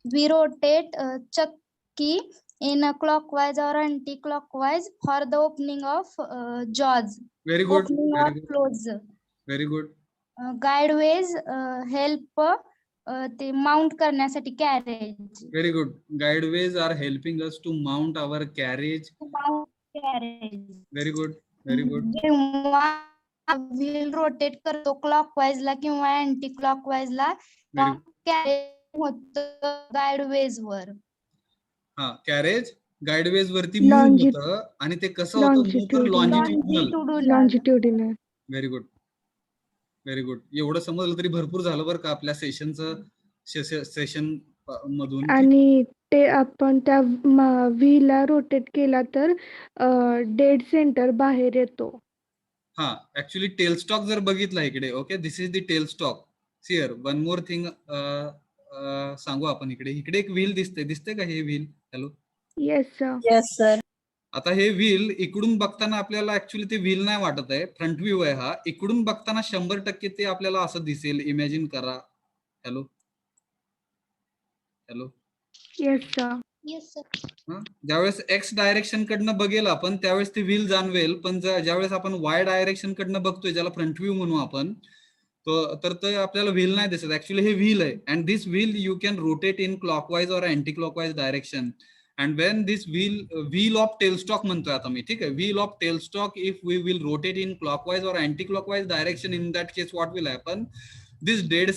S2: We rotate chuck key in a clockwise or anti-clockwise for the opening of jaws.
S1: Very good,
S2: Opening or close.
S1: Very good.
S2: Guideways help ते mount करण्यासाठी carriage.
S1: Very good. Guideways are helping us to mount our carriage. Very good, very good.
S2: जेव्हा wheel rotate करतो clockwise ला किंवा anti clockwise ला, carriage होतं गाईडवेज वर.
S1: हा, कॅरेज गाईडवेज वरती मूव्ह होतं आणि ते कसं होतं? Longitudinal.
S3: Longitudinal.
S1: Very good, very good. एवढं समजलं तरी भरपूर झालं बरं का आपल्या सेशन मधून.
S3: आणि ते आपण त्या व्हीलला रोटेट केला तर डेड सेंटर बाहेर येतो.
S1: हा, ऍक्च्युली टेल स्टॉक जर बघितला इकडे, okay, this is the tailstock. See here one more thing सांगू आपण. इकडे एक व्हील दिसते का हे wheel? Hello.
S3: Yes sir.
S5: Yes, sir.
S1: आता हे व्हील इकडून बघताना आपल्याला ऍक्च्युली ते व्हील नाही वाटत आहे, फ्रंट व्ह्यू आहे हा. इकडून बघताना 100% ते आपल्याला असं दिसेल. इमॅजिन करा. Hello, hello.
S3: Yes sir.
S2: Yes sir.
S1: ज्यावेळेस एक्स डायरेक्शन कडनं बघेल आपण त्यावेळेस ती व्हील जाणवेल, पण ज्यावेळेस आपण वाय डायरेक्शन कडनं बघतोय, ज्याला फ्रंट व्ह्यू म्हणू आपण, तर ते आपल्याला व्हील नाही दिसत. ऍक्च्युली हे व्हील आहे. And this wheel you can rotate in clockwise or anti clockwise direction. And when this wheel of tailstock म्हणतोय आता मी, ठीक आहे. Wheel of tailstock, if we will rotate in clockwise or anti clockwise direction, in that case what will happen? This dead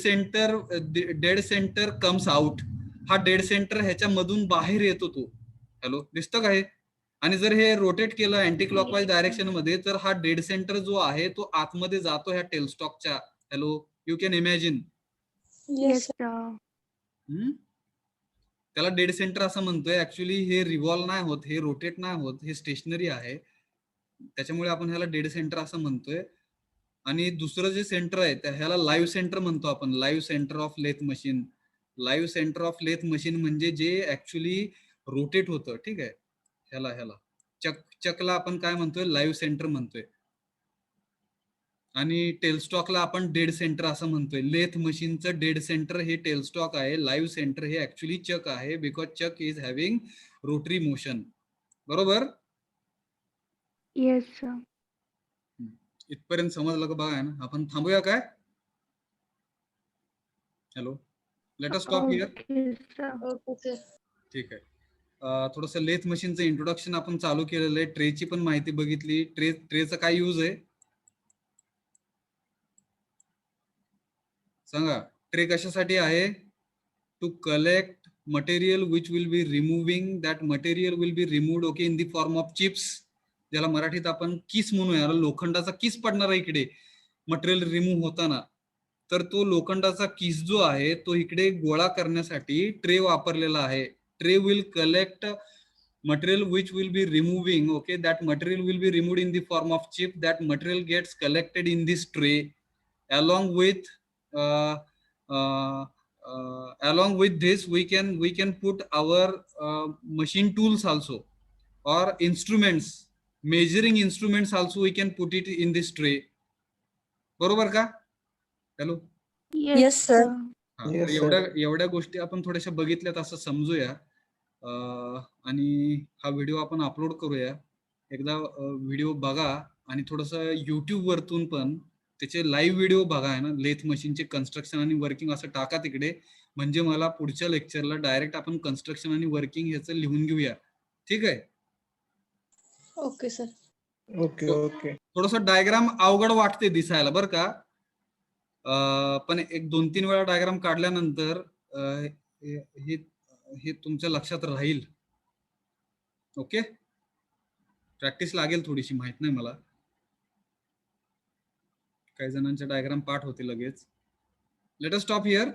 S1: centre comes out. हा dead centre ह्याच्या मधून बाहेर येतो तो. हॅलो, दिसतं का हे? आणि जर हे रोटेट केलं अँटी क्लॉकवाईज डायरेक्शन मध्ये, तर हा डेड सेंटर जो आहे तो आतमध्ये जातो ह्या टेलस्टॉकच्या. Hello, you can imagine.
S3: Yes sir.
S1: त्याला डेड सेंटर असं म्हणतोय. ऍक्च्युली हे रिव्हॉल्व नाही होत, हे रोटेट नाही होत, हे स्टेशनरी आहे. त्याच्यामुळे आपण ह्याला डेड सेंटर असं म्हणतोय. आणि दुसरं जे सेंटर आहे ह्याला लाईव्ह सेंटर म्हणतो आपण. Live centre of lathe machine. Live centre of lathe machine म्हणजे जे ऍक्च्युली रोटेट होतं, ठीक आहे. ह्याला चकला आपण काय म्हणतोय? लाईव्ह सेंटर म्हणतोय. आणि टेलस्टॉकला आपण डेड सेंटर असं म्हणतोय. लेथ मशीनचं डेड सेंटर हे टेलस्टॉक आहे. लाईव्ह सेंटर हे ऍक्च्युली चक आहे, because chuck is having rotary motion. बरोबर?
S3: Yes sir.
S1: इथपर्यंत समजलं का? बघा ना, आपण थांबूया काय? Hello, let us stop here.
S2: Okay sir.
S1: ठीक आहे. थोडंसं लेथ मशीनचं इंट्रोडक्शन आपण चालू केलेलं आहे. ट्रेची पण माहिती बघितली. ट्रेचा काय यूज आहे सांगा? ट्रे कशासाठी आहे? To collect material which will be removing. That material will be removed, okay, in the form of chips, ज्याला मराठीत आपण किस म्हणूया. लोखंडाचा किस पडणार आहे इकडे मटेरियल रिमूव्ह होताना. तर तो लोखंडाचा किस जो आहे तो इकडे गोळा करण्यासाठी ट्रे वापरलेला आहे. Tray will collect material which will be removing, okay, that material will be removed in the form of chip. That material gets collected in this tray along with this we can put our machine tools also, or instruments, measuring instruments also we can put it in this tray. बरोबर का? Hello.
S5: Yes, sir.
S1: एवढ्या गोष्टी आपण थोड्याशा बघितल्यात असं समजूया. आणि हा व्हिडिओ आपण अपलोड करूया. एकदा व्हिडिओ बघा आणि थोडंसं युट्यूब वरतून पण त्याचे लाईव्ह व्हिडिओ बघा आहे ना, लेथ मशीनचे कन्स्ट्रक्शन आणि वर्किंग असं टाका तिकडे, म्हणजे मला पुढच्या लेक्चरला डायरेक्ट आपण कन्स्ट्रक्शन आणि वर्किंग ह्याचं लिहून घेऊया. ठीक आहे.
S7: Okay sir.
S8: Okay okay.
S1: थोडस डायग्राम अवघड वाटते दिसायला बरं का, पण एक 2-3 वेळा डायग्राम काढल्यानंतर हे तुमच्या लक्षात राहील. ओके, प्रॅक्टिस लागेल थोडीशी, माहित नाही मला, काही जणांचे डायग्राम पाठ होते लगेच. Late us stop here.